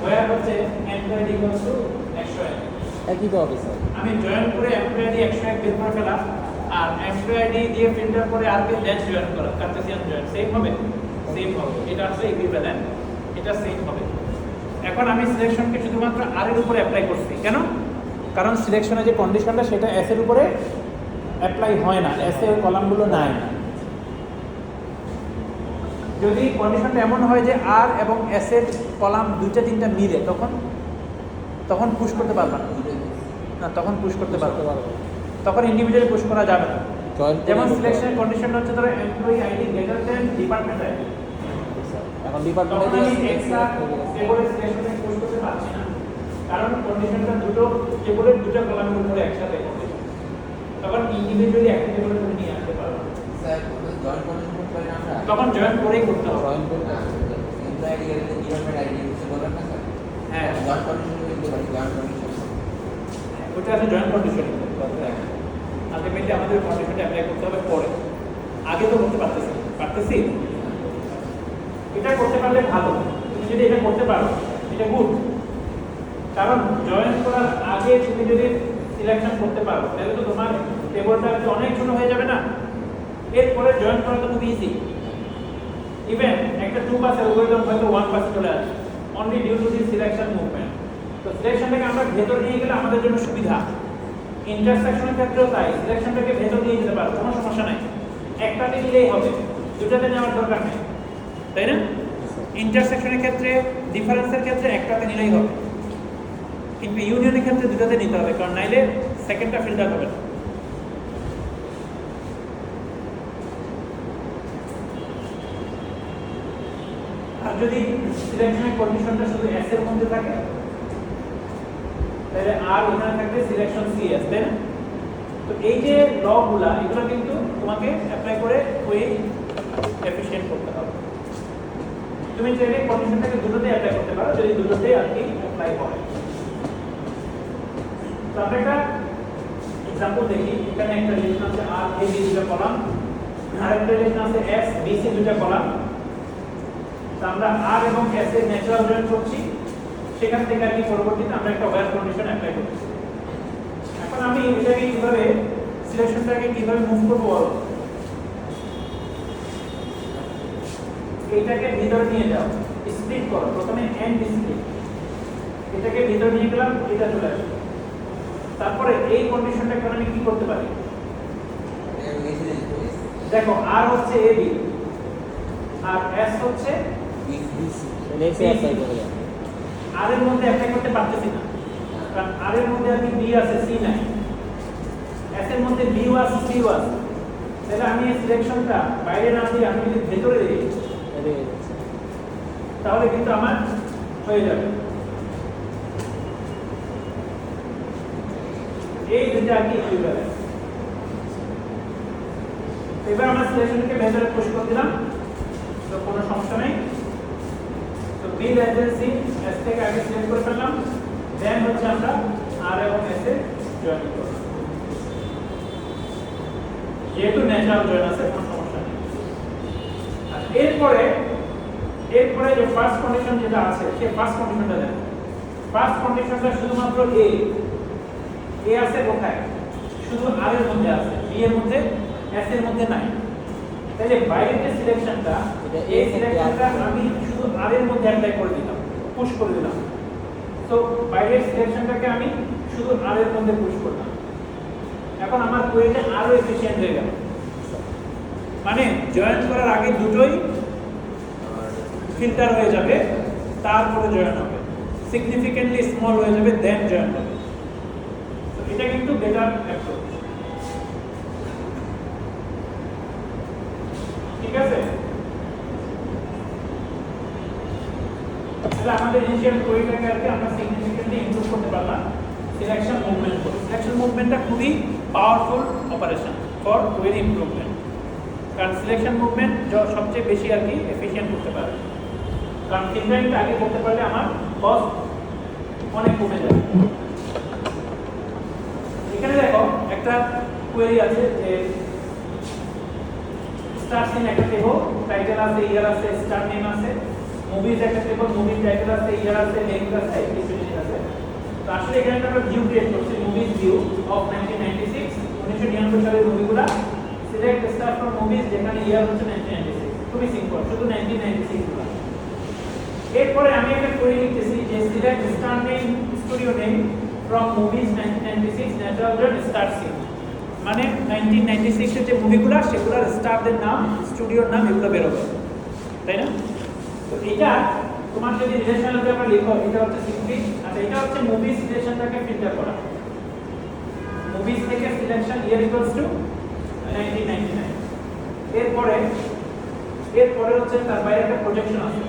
where হচ্ছে এমপ্লয়ি ইকুয়ালস টু 101। একই তো হবে স্যার। আমি জয়েন করে এমপ্লয়ি আইডি 101 বের করে ফেলাম আর এমপ্লয়ি আইডি দিয়ে ফিল্টার করে আর কে দেন জয়েন করা কার্টেসিয়ান জয়েন সেম হবে, সেম হবে। এটা হচ্ছে ইকুইভ্যালেন্ট, এটা সেম হবে। এখন আমি সিলেকশনকে শুধুমাত্র আর এর উপরে অ্যাপ্লাই করছি। কেন? কারণ সিলেকশনের যে কন্ডিশনটা সেটা এস এর উপরে অ্যাপ্লাই হয় না, এস এর কলামগুলো নাই। যদি কন্ডিশনটা এমন হয় যে আর এবং এস এর কলাম দুইটা তিনটা মিলে তখন পুশ করতে পারবে না, তখন পুশ করতে পারবে না, তখন ইন্ডিভিজুয়ালি পুশ করা যাবে না। যেমন সিলেকশনের কন্ডিশন হচ্ছে ধরো employee ID greater than department ID. এখন ডিপার্টমেন্টে তখন আমি এক্সট্রা টেবলের সিলেকশনে পুশ করতে পারছি না, কারণ কন্ডিশনটা দুটো টেবলের দুটো কলামের উপরে একসাথে হবে। তখন ইন্ডিভিজুয়ালি একটা টেবলে তুমি নিয়ে আসতে পারবে। স্যার জয়েন কন্ডিশন করতে পারি না আমরা? তখন জয়েন করেই করতে হবে। জয়েন করতে এমপ্লয়ি আইডি গেলে ডিপার্টমেন্ট আইডি কিছু বলবেন না স্যার? হ্যাঁ, জয়েন কন্ডিশন করতে পারি, জয়েন কন্ডিশন। ওটা আছে জয়েন কন্ডিশন। আলটিমেটলি আমাদের কন্ডিশনটা অ্যাপ্লাই করতে হবে পরে, আগে তো করতে পারতেছি। এটা করতে পারলে ভালো, তুমি যদি এটা করতে পারো এটা গুড। কারণ জয়েন করার আগে তুমি যদি সিলেকশন করতে পারো তাহলে তো তোমার টেবলটা অনেক ছোট হয়ে যাবে না। এরপরে জয়েন করা তো খুব ইজি। ইভেন একটা 2 পাস অ্যালগরিদম হয়তো 1 পাসে চলে আসে only due to the selection movement. তো সিলেকশনটাকে আমরা ভেতর নিয়ে গেলে আমাদের জন্য সুবিধা। ইন্টারসেকশনের ক্ষেত্রেও তাই, সিলেকশনটাকে ভেতর নিয়ে যেতে পারো, কোনো সমস্যা নাই। একটাতে নিলেই হবে, দুটাতে নেওয়ার দরকার নেই, তাই না? ইন্টারসেকশনের ক্ষেত্রে, ডিফারেন্সের ক্ষেত্রে একটাতে নিলেই হবে, কিন্তু ইউনিয়নের ক্ষেত্রে দুটাতে নিতে হবে, কারণ নাইলে সেকেন্ডটা ফিল্টার হবে না। আর যদি সিলেকশনের কন্ডিশনটা শুধু এস এর মধ্যে থাকে তাহলে আর ওখানে থাকবে সিলেকশন সি এস, তাই না? তো এই যে লগুলা এগুলো কিন্তু তোমাকে অ্যাপ্লাই করে ওই এফিশিয়েন্ট করতে হবে। তুমি চাইলে কন্ডিশনটাকে দুটোতে অ্যাপ্লাই করতে পারো যদি দুটোতেই আর কি অ্যাপ্লাই করে। তো আমরা একটা এক্সাম্পল দেখি। এখানে একটা রিলেশন আছে আর এ বি দুটো কলাম, আর একটা রিলেশন আছে এস বি সি দুটো কলাম। তো আমরা আর এবং এস এর ন্যাচারাল জয়েন করছি, সেখান থেকে আর কি পরবর্তীতে আমরা একটা ওয়্যার কন্ডিশন অ্যাপ্লাই করছি। এখন আমি এটাকে কিভাবে সিলেকশনটাকে কিভাবে মুভ করব বলো। এইটাকে ভিতরে নিয়ে যাও, স্প্লিট করো, প্রথমে এন্ড স্প্লিট, এটাকে ভিতরে নিয়ে গেলাম, এটা চলে আসবে। তারপরে এই কন্ডিশনটাকে আমি কি করতে পারি দেখো, আর হচ্ছে এ বি আর এস হচ্ছে বিসি এসে অ্যাপ্লাই করে যাবে। আর এর মধ্যে অ্যাপ্লাই করতে পারতেছি না, কারণ আর এর মধ্যে আর কি বি আছে, সি নাই। এস এর মধ্যে বি আছে, সি আছে। তাহলে আমি এই সিলেকশনটা বাইরে না দিয়ে আমি যদি ভেতরে দিই তাহলে কিন্তু আমার হয়ে যাবে। এই দুটো আর কি ইকুইভ্যালেন্ট। এবার আমরা সিলেকশনকে ভেতরে পুশ করে দিলাম, তো কোনো সমস্যা নেই। তো B less than C, S থেকে আগে সিলেক্ট করে ফেললাম, দেন হচ্ছে আমরা আর এবং এস এ জয়েন করব। যেহেতু ন্যাচারাল জয়েন আছে কোনো সমস্যা নেই। আর এরপরে যে ফার্স্ট কন্ডিশন যেটা আছে সেই ফার্স্ট কন্ডিশনটা দেন। ফার্স্ট কন্ডিশনটা শুধুমাত্র এ আছে কোথায়? শুধু আর এর মধ্যে আছে, বি এর মধ্যে, এস এর মধ্যে নাই। তাহলে বাইরের যে সিলেকশনটা, এই সিলেকশনটা আমি শুধু আর এর মধ্যে অ্যাপ্লাই করে দিলাম, পুশ করে দিলাম। তো বাইরের সিলেকশনটাকে আমি শুধু আর এর মধ্যে পুশ করলাম। এখন আমার কোয়েরিটা আরো এফিশিয়েন্ট হয়ে গেল। মানে জয়েন করার আগে দুটোই ফিল্টার হয়ে যাবে, তারপরে জয়েন হবে, সিগনিফিকেন্টলি স্মল হয়ে যাবে, দেন জয়েন হবে। তো এটা কিন্তু বেটার অ্যাপ্রোচ, ঠিক আছে? তাহলে আমাদের ইনিশিয়াল কোয়েরিটাকে আর কি আমরা সিগনিফিকেন্টলি ইমপ্রুভ করতে পারলাম সিলেকশন মুভমেন্ট করে। সিলেকশন মুভমেন্টটা খুবই powerful operation for query improvement, কারণ সিলেকশন মুভমেন্ট সবচেয়ে বেশি আর কি এফিশিয়েন্ট করতে পারে, কারণ ফিল্টারিংটা আগে করতে পারলে আমার কস্ট অনেক কমে যাবে। এখানে দেখো একটা কোয়েরি আছে যে স্টার সিন একটা টেবল, টাইটেল আছে, ইয়ার আছে, স্টার নেম আছে, মুভিজ একটা টেবল, মুভি টাইটেল আছে, ইয়ার আছে, লেন্থ আছে, ডিসক্রিপশন আছে। তো আসলে এখানে আমরা ভিউ ক্রিয়েট করছি, মুভিজ ভিউ অফ 1996, 1999 সালের মুভিগুলা, সিলেক্ট স্টার ফ্রম মুভিজ, যেখানে ইয়ার হচ্ছে 1996, খুবই সিম্পল, শুধু 1996 গুলা। এরপরে আমি একটা কোয়েরি লিখতেছি যে select star name, studio name from movies 1996, natural join stars in, মানে 1996 এর যে মুভিগুলো সেগুলোর স্টারদের নাম, স্টুডিওর নাম এগুলো বের হবে, তাই না? তো এটা তোমার যদি রিলেশন আমরা লিখো, এটা হচ্ছে সিম্পলি, আচ্ছা এটা হচ্ছে মুভিজ রিলেশনটাকে ফিল্টার করা, মুভিজ থেকে সিলেকশন ইয়ার ইকুয়ালস টু 1999। এরপরে হচ্ছে তার বাইরে একটা প্রজেকশন আছে।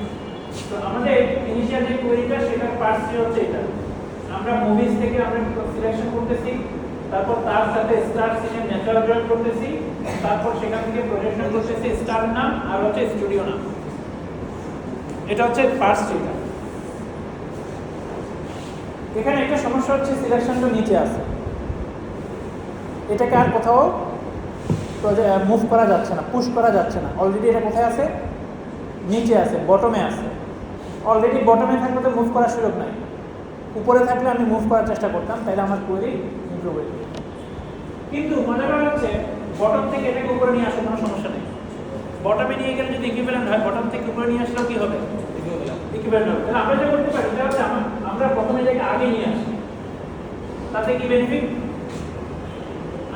তো আমাদের ইনিশিয়াল যে কোয়েরিটা সেটার পার্টস হচ্ছে এটা, আমরা মুভিজ থেকে আমরা সিলেকশন করতেছি, তারপর তার সাথে স্টার সিনের ন্যাচারাল জয়েন করতেছি, তারপর সেখান থেকে প্রজেকশন করতেছি স্টার নাম আর হচ্ছে স্টুডিও নাম। এটা হচ্ছে পার্টস যেটা। এখানে একটা সমস্যা হচ্ছে সিলেকশনটা নিচে আছে, এটাকে আর কোথাও মুভ করা যাচ্ছে না, পুশ করা যাচ্ছে না। অলরেডি এটা কোথায় আছে? নিচে আছে, বটমে আছে। অলরেডি বটমে থাকলে তো মুভ করার সুযোগ নাই, উপরে থাকলে আমি মুভ করার চেষ্টা করতাম, তাইলে আমার কোয়েরি ইমপ্রুভ হয়ে যেত। কিন্তু মনে করা হচ্ছে বটম থেকে এটাকে উপরে নিয়ে আসা কোনো সমস্যা নেই, বটমে নিয়ে গেলে যদি ইকুইভ্যালেন্ট হয়, বটম থেকে উপরে নিয়ে আসলেও কি হবে? ইকুইভ্যালেন্ট হবে। তাহলে আমরা যেটা করতে পারি সেটা হচ্ছে আমরা প্রথমে এটাকে আগে নিয়ে আসি, তাতে কি বেনিফিট?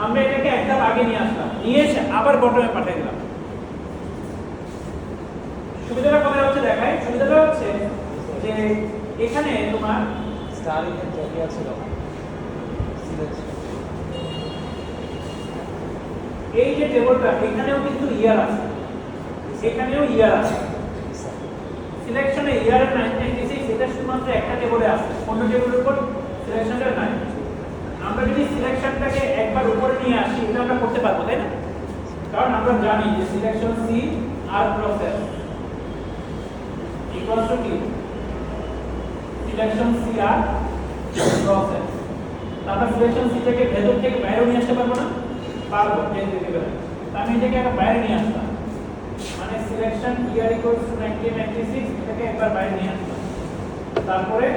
আমরা এটাকে এক ধাপ আগে নিয়ে আসলাম, নিয়ে এসে আবার বটমে পাঠিয়ে দিলাম। সুবিধাটা কোথায় হচ্ছে দেখাই, সুবিধাটা হচ্ছে যে এখানে তোমার স্টার ইনের জায়গা ছিল সিলেকশন, এই যে টেবলটা এখানেও কিন্তু ইয়ার আছে, এখানেও ইয়ার আছে। সিলেকশনে ইয়ার 1996 এটা শুধুমাত্র একটা টেবলে আছে, অন্য টেবলের উপর সিলেকশনটা নাই। আমরা যদি সিলেকশনটাকে একবার উপরে নিয়ে আসি, এটা আমরা করতে পারবো, তাই না? কারণ আমরা জানি যে সিলেকশন সি আর প্রসেস ইকুয়ালস টু কি? সিলেকশন সি আর প্রসেস। আমরা সিলেকশন সি থেকে ভেতর থেকে বাইরে নিয়ে আসতে পারবো না? পারবো, এই দিকে বের। আমি এটাকে একটা বাইরে নিয়ে আসলাম, মানে সিলেকশন ইয়ার ইকুয়ালস টু 1996, এটাকে একবার বাইরে নিয়ে আসলাম। তারপরে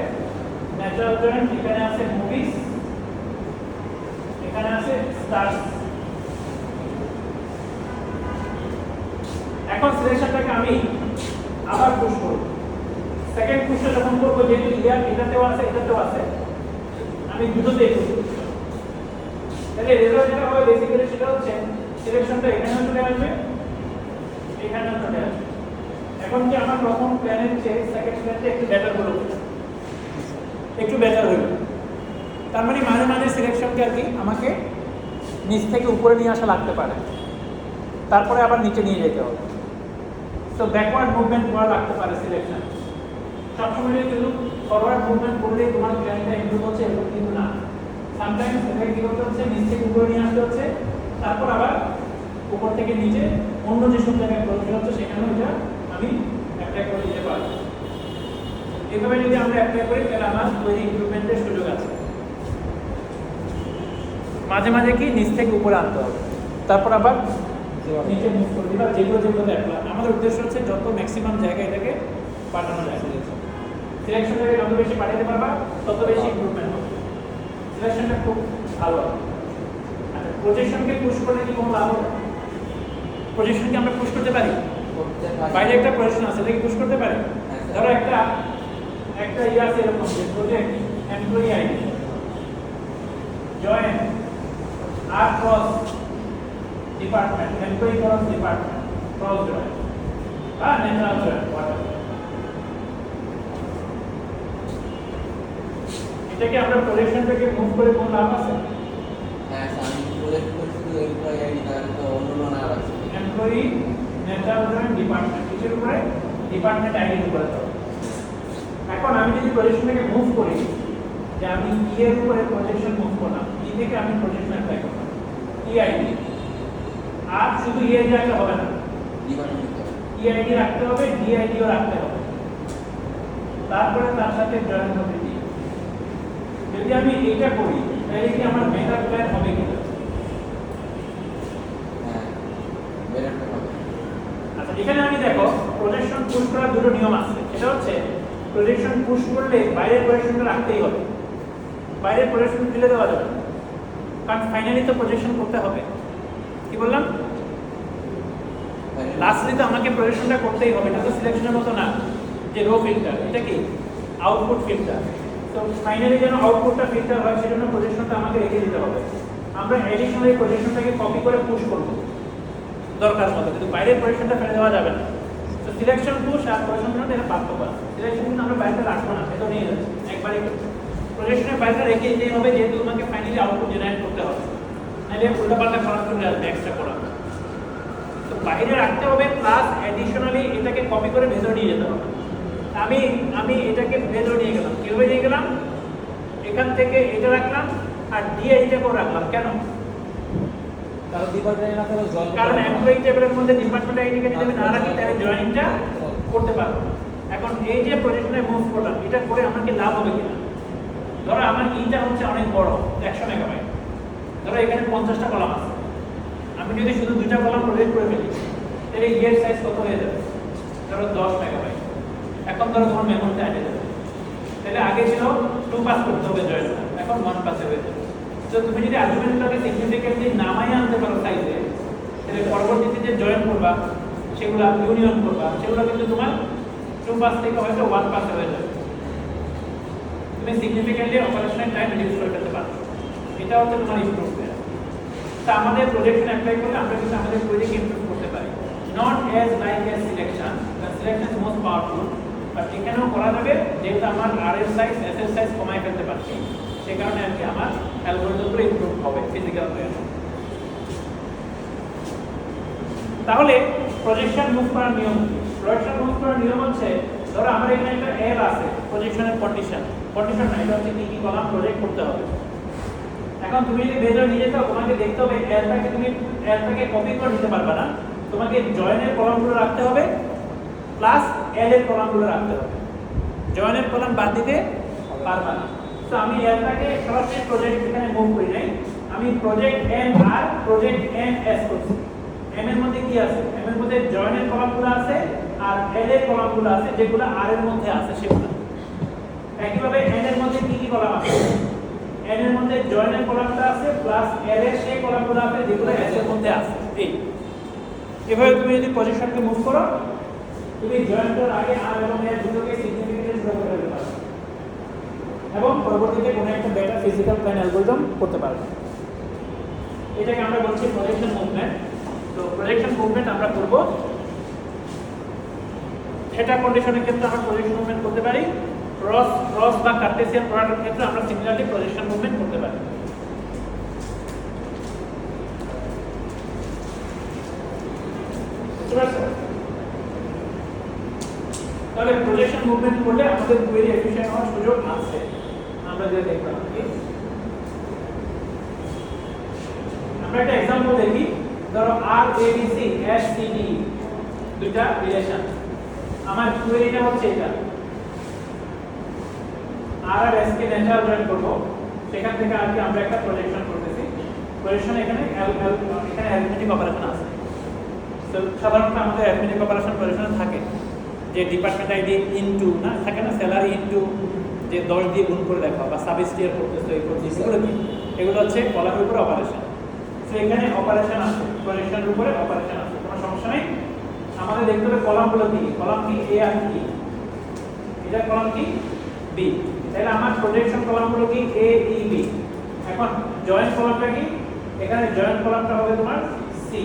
ন্যাচারাল জয়েন, এখানে আছে মুভিজ, এখানে আছে স্টারস। এখন সিলেকশনটাকে আমি আবার পুশ করব, সেকেন্ড পুশটা যখন করব, যেহেতু ইয়ার এটাতেও আছে এটাতেও আছে, আমি দুটোতেই পুশ করব। তাহলে রেজাল্ট যেটা হবে বেসিক্যালি সেটা হচ্ছে সিলেকশনটা এখানেও চলে আসবে, এখানেও চলে আসবে। এখন কি আমার প্রথম প্ল্যানের চেয়ে সেকেন্ড প্ল্যানটা একটু বেটার হলো, একটু বেটার হলো। তার মানে মাঝে মাঝে সিলেকশনকে আর কি আমাকে নিচ থেকে উপরে নিয়ে আসা লাগতে পারে, তারপরে আবার নিচে নিয়ে যেতে হবে। তো ব্যাকওয়ার্ড মুভমেন্ট করা লাগতে পারে সিলেকশন। সবসময় শুধু ফরওয়ার্ড মুভমেন্ট করলেই তোমার প্ল্যানটা ইমপ্রুভ হচ্ছে এরকম কিন্তু না। সামটাইমস এটাকে কি করতে হচ্ছে, নিচ থেকে উপরে নিয়ে আসতে হচ্ছে, তারপর আবার উপর থেকে নিচে অন্য যেসব জায়গায় প্রয়োজন হচ্ছে সেখানেও এটা আমি অ্যাপ্লাই করে দিতে পারবো। এভাবে যদি আমরা অ্যাপ্লাই করি তাহলে আমার কোয়েরি ইমপ্রুভমেন্টের সুযোগ আছে। মাঝে মাঝে কি নিচ থেকে উপরে আনতে হবে, তারপর আবার নিচে মুভ করে দিবা, যেগুলো অ্যাপ্লাই। আমাদের উদ্দেশ্য হচ্ছে যত ম্যাক্সিমাম জায়গায় এটাকে পাঠানো যায়। সিলেকশনটাকে যত বেশি পাঠাতে পারবা তত বেশি ইমপ্রুভমেন্ট হবে। সিলেকশনটা খুব ভালো। আচ্ছা, প্রজেকশনকে পুশ করলে কি কোনো লাভ হবে? প্রজেকশনকে আমরা পুশ করতে পারি? বাইরে একটা প্রজেকশন আছে, এটাকে পুশ করতে পারি? ধরো একটা ইয়ে আছে এরকম যে প্রজেক্ট এমপ্লয়ি আইডি জয়েন আর cross department, employee cross department, cross join বা ন্যাচারাল জয়েন, এটাকে আমরা প্রজেকশনটাকে মুভ করে কোন লাভ আছে? হ্যাঁ স্যার, আমি প্রজেক্ট করছি তো এমপ্লয়ি আইডি, তাহলে তো অন্য নাম আছে। এমপ্লয়ি ন্যাচারাল জয়েন ডিপার্টমেন্ট, কিসের উপরে? ডিপার্টমেন্ট আইডির উপরে। তো এখন আমি যদি প্রজেকশনটাকে মুভ করি, যে আমি ই এর উপরে প্রজেকশন মুভ করলাম, ই থেকে আমি প্রজেকশন অ্যাপ্লাই করলাম ইআইডি, আর শুধু ইআইডি রাখলে হবে না, ইআইডি রাখতে হবে, ডিআইডিও রাখতে হবে, তারপরে তার সাথে জয়েন হবে ডি। যদি আমি এইটা করি তাহলে কি আমার মেথড প্ল্যান হবে কিনা? আচ্ছা, এখানে আমি দেখো প্রজেকশন পুশ করার দুটো নিয়ম আছে। এটা হচ্ছে প্রজেকশন পুশ করলে বাইরের প্রজেকশনটা রাখতেই হবে, বাইরের প্রজেকশন ফেলে দেওয়া যাবে না, কারণ ফাইনালি তো প্রজেকশন করতে হবে। কি বললাম? লাস্টলি তো আমাকে প্রজেকশনটা করতেই হবে, এটা তো সিলেকশনের মতো না যে রো ফিল্টার, এটা কি আউটপুট ফিল্টার। তো ফাইনালি যেন আউটপুটটা ফিল্টার হয় সেজন্য প্রজেকশনটা আমাকে রেখে দিতে হবে। আমরা এডিশনালি প্রজেকশনটাকে কপি করে পুশ করব দরকার মতো, কিন্তু বাইরের প্রজেকশনটা ফেলে দেওয়া যাবে না। তো সিলেকশন পুশ আর প্রজেকশন এটা পার্থক্য আছে। সিলেকশন কিন্তু আমরা বাইরে রাখবো না, এটা নিয়ে যাচ্ছি একবারে প্রজেকশনের বাইরে রেখে দিতে হবে, যেহেতু তোমাকে ফাইনালি আউটপুট জেনারেট করতে হবে, নাহলে উল্টাপাল্টা করা চলে আসবে এক্সট্রা করা। তো বাইরে রাখতে হবে, প্লাস অ্যাডিশনালি এটাকে কপি করে ভেতরে নিয়ে যেতে হবে। আমি এটাকে ভেতরে নিয়ে গেলাম, কিভাবে নিয়ে গেলাম? এখান থেকে এটা রাখলাম আর ডিআইটা করে রাখলাম। কেন? কারণ ডিপার্টমেন্টে না থাকলে জয়েন কারণ এমপ্লয়ি টেবিলের মধ্যে ডিপার্টমেন্ট আইডিকে যদি না রাখি তাহলে জয়েনিংটা করতে পারবো না। এখন এই যে প্রজেক্টে মুভ করলাম, এটা করে আমার কি লাভ হবে কিনা? ধরো আমার ইটা হচ্ছে অনেক বড়, 100 মেগাবাইট, ধরো এখানে 50টা কলাম আছে, আমি যদি শুধু 2টা কলাম প্রজেক্ট করে ফেলি তাহলে ইয়ের সাইজ কত হয়ে যাবে? ধরো 10 মেগাবাইট। এখন ধরো তোমার মেমোরিতে অ্যাড হয়ে যাবে, তাহলে আগে ছিল 2 পাস করতে হবে জয়েন, এখন 1 পাসে হয়ে যাবে। তো তুমি যদি আর্গুমেন্টটাকে সিগনিফিকেন্টলি নামাই আনতে পারো সাইজে, তাহলে পরবর্তীতে যে জয়েন করবা সেগুলো ইউনিয়ন করবা, সেগুলো কিন্তু তোমার 2 পাস থেকে হয়তো 1 পাসে হয়ে যাবে। তুমি সিগনিফিকেন্টলি অপারেশনাল টাইম রিডিউস করে ফেলতে পারো। এটা হচ্ছে তোমার ইমপ্রুভমেন্ট। তা আমাদের প্রজেকশন অ্যাপ্লাই করলে আমরা কিন্তু আমাদের প্রজেক্ট ইমপ্রুভ করতে পারি। Not as like as selection, the selection is most powerful, but এখানেও করা যাবে, যেহেতু আমার আর এর সাইজ এস এর সাইজ কমাই ফেলতে পারছি, সে কারণে আর কি আমার অ্যালগরিদমগুলো ইমপ্রুভ হবে ফিজিক্যাল ওয়ে। তাহলে প্রজেকশন মুভ করার নিয়ম, প্রজেকশন মুভ করার নিয়ম হচ্ছে, ধরো আমার এখানে একটা এল আছে প্রজেকশনের কন্ডিশন না, এটা হচ্ছে কি কি কলাম প্রজেক্ট করতে হবে। এখন তুমি যদি ভেতরে নিয়ে যেতে, তোমাকে দেখতে হবে এলটাকে কপি করে নিতে পারবে না, তোমাকে জয়েনের কলামগুলো রাখতে হবে প্লাস এল এর কলামগুলো রাখতে হবে, জয়েনের কলাম বাদ দিতে পারবে না। তো আমি এলটাকে সরাসরি প্রজেক্ট এখানে মুভ করি নাই, আমি project M R project M S করছি। এম এর মধ্যে কি আছে? এম এর মধ্যে জয়েনের কলামগুলো আছে আর এল এর কলামগুলো আছে, যেগুলো আর এর মধ্যে আছে সেগুলো। একইভাবে এন এর মধ্যে কি কি কলাম আছে? এন এর মধ্যে জয়েনের কলামটা আছে প্লাস এল এর সেই কলামগুলো আছে যেগুলো এস এর মধ্যে আছে। এই এভাবে তুমি যদি পজিশনকে মুভ করো, তুমি জয়েন্টের আগে আর এবং এর দুটোকে সিগনিফিকেন্ট ড্র করে দিতে পারবে এবং পরবর্তীতে কোনো একটা বেটার ফিজিক্যাল প্ল্যান অ্যালগরিদম করতে পারবে। এটাকে আমরা বলছি প্রজেকশন মুভমেন্ট। তো প্রজেকশন মুভমেন্ট আমরা করব, থিটা কন্ডিশনের ক্ষেত্রে আমরা প্রজেকশন মুভমেন্ট করতে পারি, ক্রস বা কার্টেসিয়ান প্রোডাক্টের ক্ষেত্রে আমরা সিমিলারলি প্রজেকশন মুভমেন্ট করতে পারি। তাহলে প্রজেকশন মুভমেন্ট করলে আমাদের কোয়েরি এফিশিয়েন্ট হওয়ার সুযোগ আছে। আমরা যেটা দেখলাম, আমরা একটা एग्जांपल দেখি। ধরো R A B C S C D দুইটা রিলেশন, আমার কোয়েরিটা হচ্ছে এটা, আর আর এস কে ন্যাচারাল জয়েন করব, সেখান থেকে আর কি আমরা একটা প্রজেকশন করতেছি। প্রজেকশন এখানে অ্যারিথমেটিক অপারেশন আছে। তো সাধারণত আমাদের অ্যারিথমেটিক অপারেশন প্রজেকশনে থাকে যে ডিপার্টমেন্ট আইডি ইনটু না থাকে না, স্যালারি ইনটু যে 10 দিয়ে গুণ করে দেখা বা সাবস্টিটিউট করতেছে, এই করতেছে, এগুলো কি? এগুলো হচ্ছে কলামের উপরে অপারেশন। তো এখানে অপারেশন আছে, প্রজেকশনের উপরে অপারেশন আছে, কোনো সমস্যা নেই। আমাদের দেখতে হবে কলামগুলো কি, কলাম কি এ আর কি, এটা কলাম কি বি, তাহলে আমার প্রজেকশন কলামগুলো কি এ ই বি। এখন জয়েন্ট কলামটা কি? এখানে জয়েন্ট কলামটা হবে তোমার সি।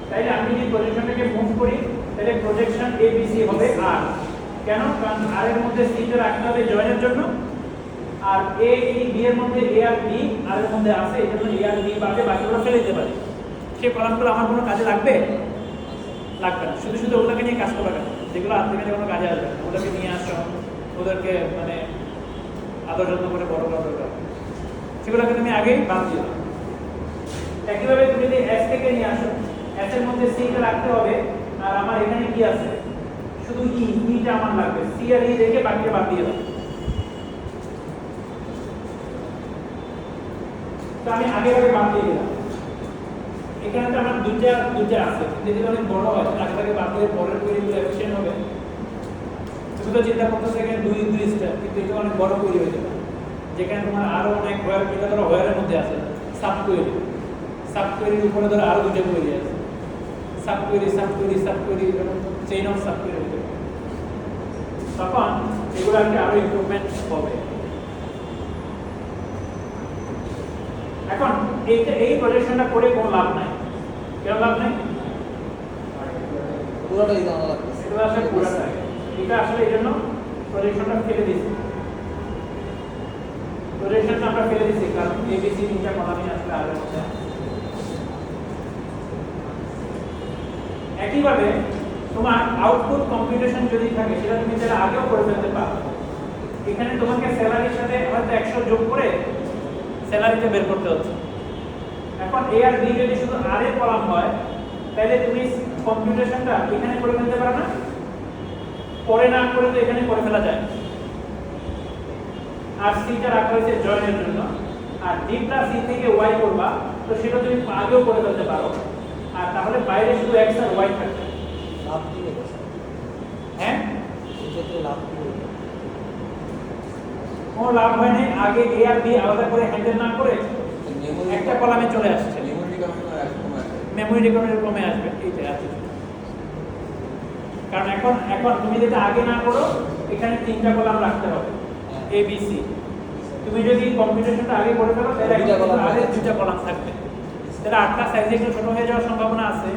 তাইলে আমি যদি প্রজেকশনটাকে মুভ করি তাহলে প্রজেকশন এ বি সি হবে আর। কেন? কারণ আর এর মধ্যে সি টা রাখতে হবে জয়েনের জন্য, আর এ ই বি এর মধ্যে এ আর বি আর এর মধ্যে আছে, এজন্য এ আর বি বাদে বাকিগুলো ফেলে দিতে পারি। সেই কলামগুলো আমার কোনো কাজে লাগবে না, শুধু শুধু ওগুলোকে নিয়ে কাজ করা কেন, যেগুলো আর থেকে কোনো কাজে আসবে না, ওগুলোকে নিয়ে আসো, ওদেরকে মানে আদর যত্ন করে বড় করা দরকার, সেগুলোকে তুমি আগেই বাদ দিও। একইভাবে তুমি যদি এস থেকে নিয়ে আসো, এস এর মধ্যে সি টা রাখতে হবে, আর আমার এখানে কি আছে শুধু ই টা আমার লাগবে, সি আর ই রেখে বাকিটা বাদ দিয়ে দাও। তো আমি আগে বাদ দিয়ে দিলাম। এখানে তো আমার দুইটা আছে, যদি অনেক বড় হয় আগে বাদ দিয়ে পরের কোয়েরিগুলো এফিশিয়েন্ট হবে। তুমি তো চিন্তা করতেছো এখানে দুই স্টেপ, কিন্তু এটা অনেক বড় কোয়েরি হয়ে যাবে, যেখানে তোমার আরো অনেক ওয়্যার, এটা ধরো ওয়্যারের মধ্যে আছে সাব কোয়েরির উপরে ধরো আরো দুটো কোয়েরি আছে, সাব কোয়েরি এরকম চেইন অফ সাব কোয়েরি হতে পারে। তখন এগুলো আরো ইমপ্রুভমেন্ট হবে। এখন এই প্রজেকশনটা করে কোনো লাভ নাই। কেন লাভ নাই? পুরোটাই জানা লাগবে। এটা আসলে পুরোটা, এটা আসলে এই জন্য প্রজেকশনটা ফেলে দিচ্ছি। প্রজেকশনটা আমরা ফেলে দিচ্ছি কারণ এবিসি তিনটা কলামই আসলে আগের মধ্যে। একইভাবে তোমার আউটপুট কম্পিউটেশন যদি থাকে সেটা তুমি তাহলে আগেও করে ফেলতে পারো। এখানে তোমাকে স্যালারির সাথে হয়তো 100 যোগ করে স্যালারিটা বের করতে হচ্ছে। এখন এ আর বি যদি শুধু আর এর কলাম হয় তাহলে তুমি কম্পিউটেশনটা এখানে করে ফেলতে পারো না, পরে না করে তো এখানে করে ফেলা যায়। আর সিটা রাখা হয়েছে জয়েনের জন্য, আর ডি প্লাস সি থেকে ওয়াই করবা, তো সেটা তুমি আগেও করে ফেলতে পারো। আর তাহলে বাইরে শুধু এক্স আর ওয়াই থাকবে। লাভ কি হবে? হ্যাঁ, এই ক্ষেত্রে লাভ কি হবে? কোনো লাভ হয় নাই। আগে এ আর বি আলাদা করে হ্যান্ডেল না করে একটা কলামে চলে আসছে, মেমোরি রিকভারি কমে আসবে। এইটা আছে, কারণ এখন তুমি যেটা আগে না করো এখানে তিনটা কলাম রাখতে হবে এ বি সি। তুমি যদি কম্পিউটেশনটা আগে করে ফেলো তাহলে দুইটা কলাম থাকবে, তাহলে আটটা সাইজে একটু ছোট হয়ে যাওয়ার সম্ভাবনা আছে।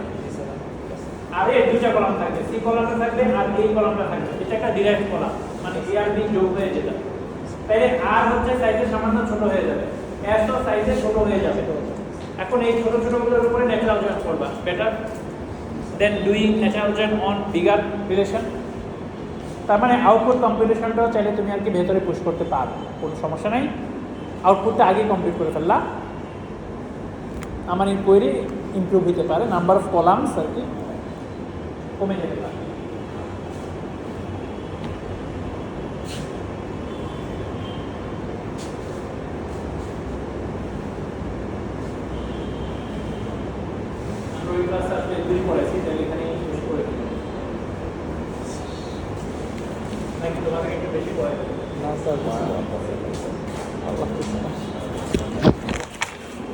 আর এর দুইটা কলাম থাকবে, সি কলামটা থাকবে আর এই কলামটা থাকবে। এটা একটা ডিরাইভড কলাম, মানে এ আর বি যোগ হয়ে যেটা। তাহলে আর হচ্ছে সাইজে সামান্য ছোট হয়ে যাবে, এস ও সাইজে ছোট হয়ে যাবে। এখন এই ছোট ছোটগুলোর উপরে ন্যাচারাল জয়েন্ট করবা, better then doing natural joint on bigger relation. তার মানে আউটপুট কম্পিউটেশনটাও চাইলে তুমি আর কি ভেতরে পুশ করতে পারো, কোনো সমস্যা নাই। আউটপুটটা আগে কমপ্লিট করে ফেললা, আমার ইনকোয়ারি ইমপ্রুভ হতে পারে, নাম্বার অফ কলামস আর কি কমে যেতে পারে। ক্লাস আসলে দুই পড়াইছি, তাহলে এখানে শেষ করে দিই নাকি তোমাদের একটু বেশি পড়াই? না স্যার, আল্লাহ হাফেজ।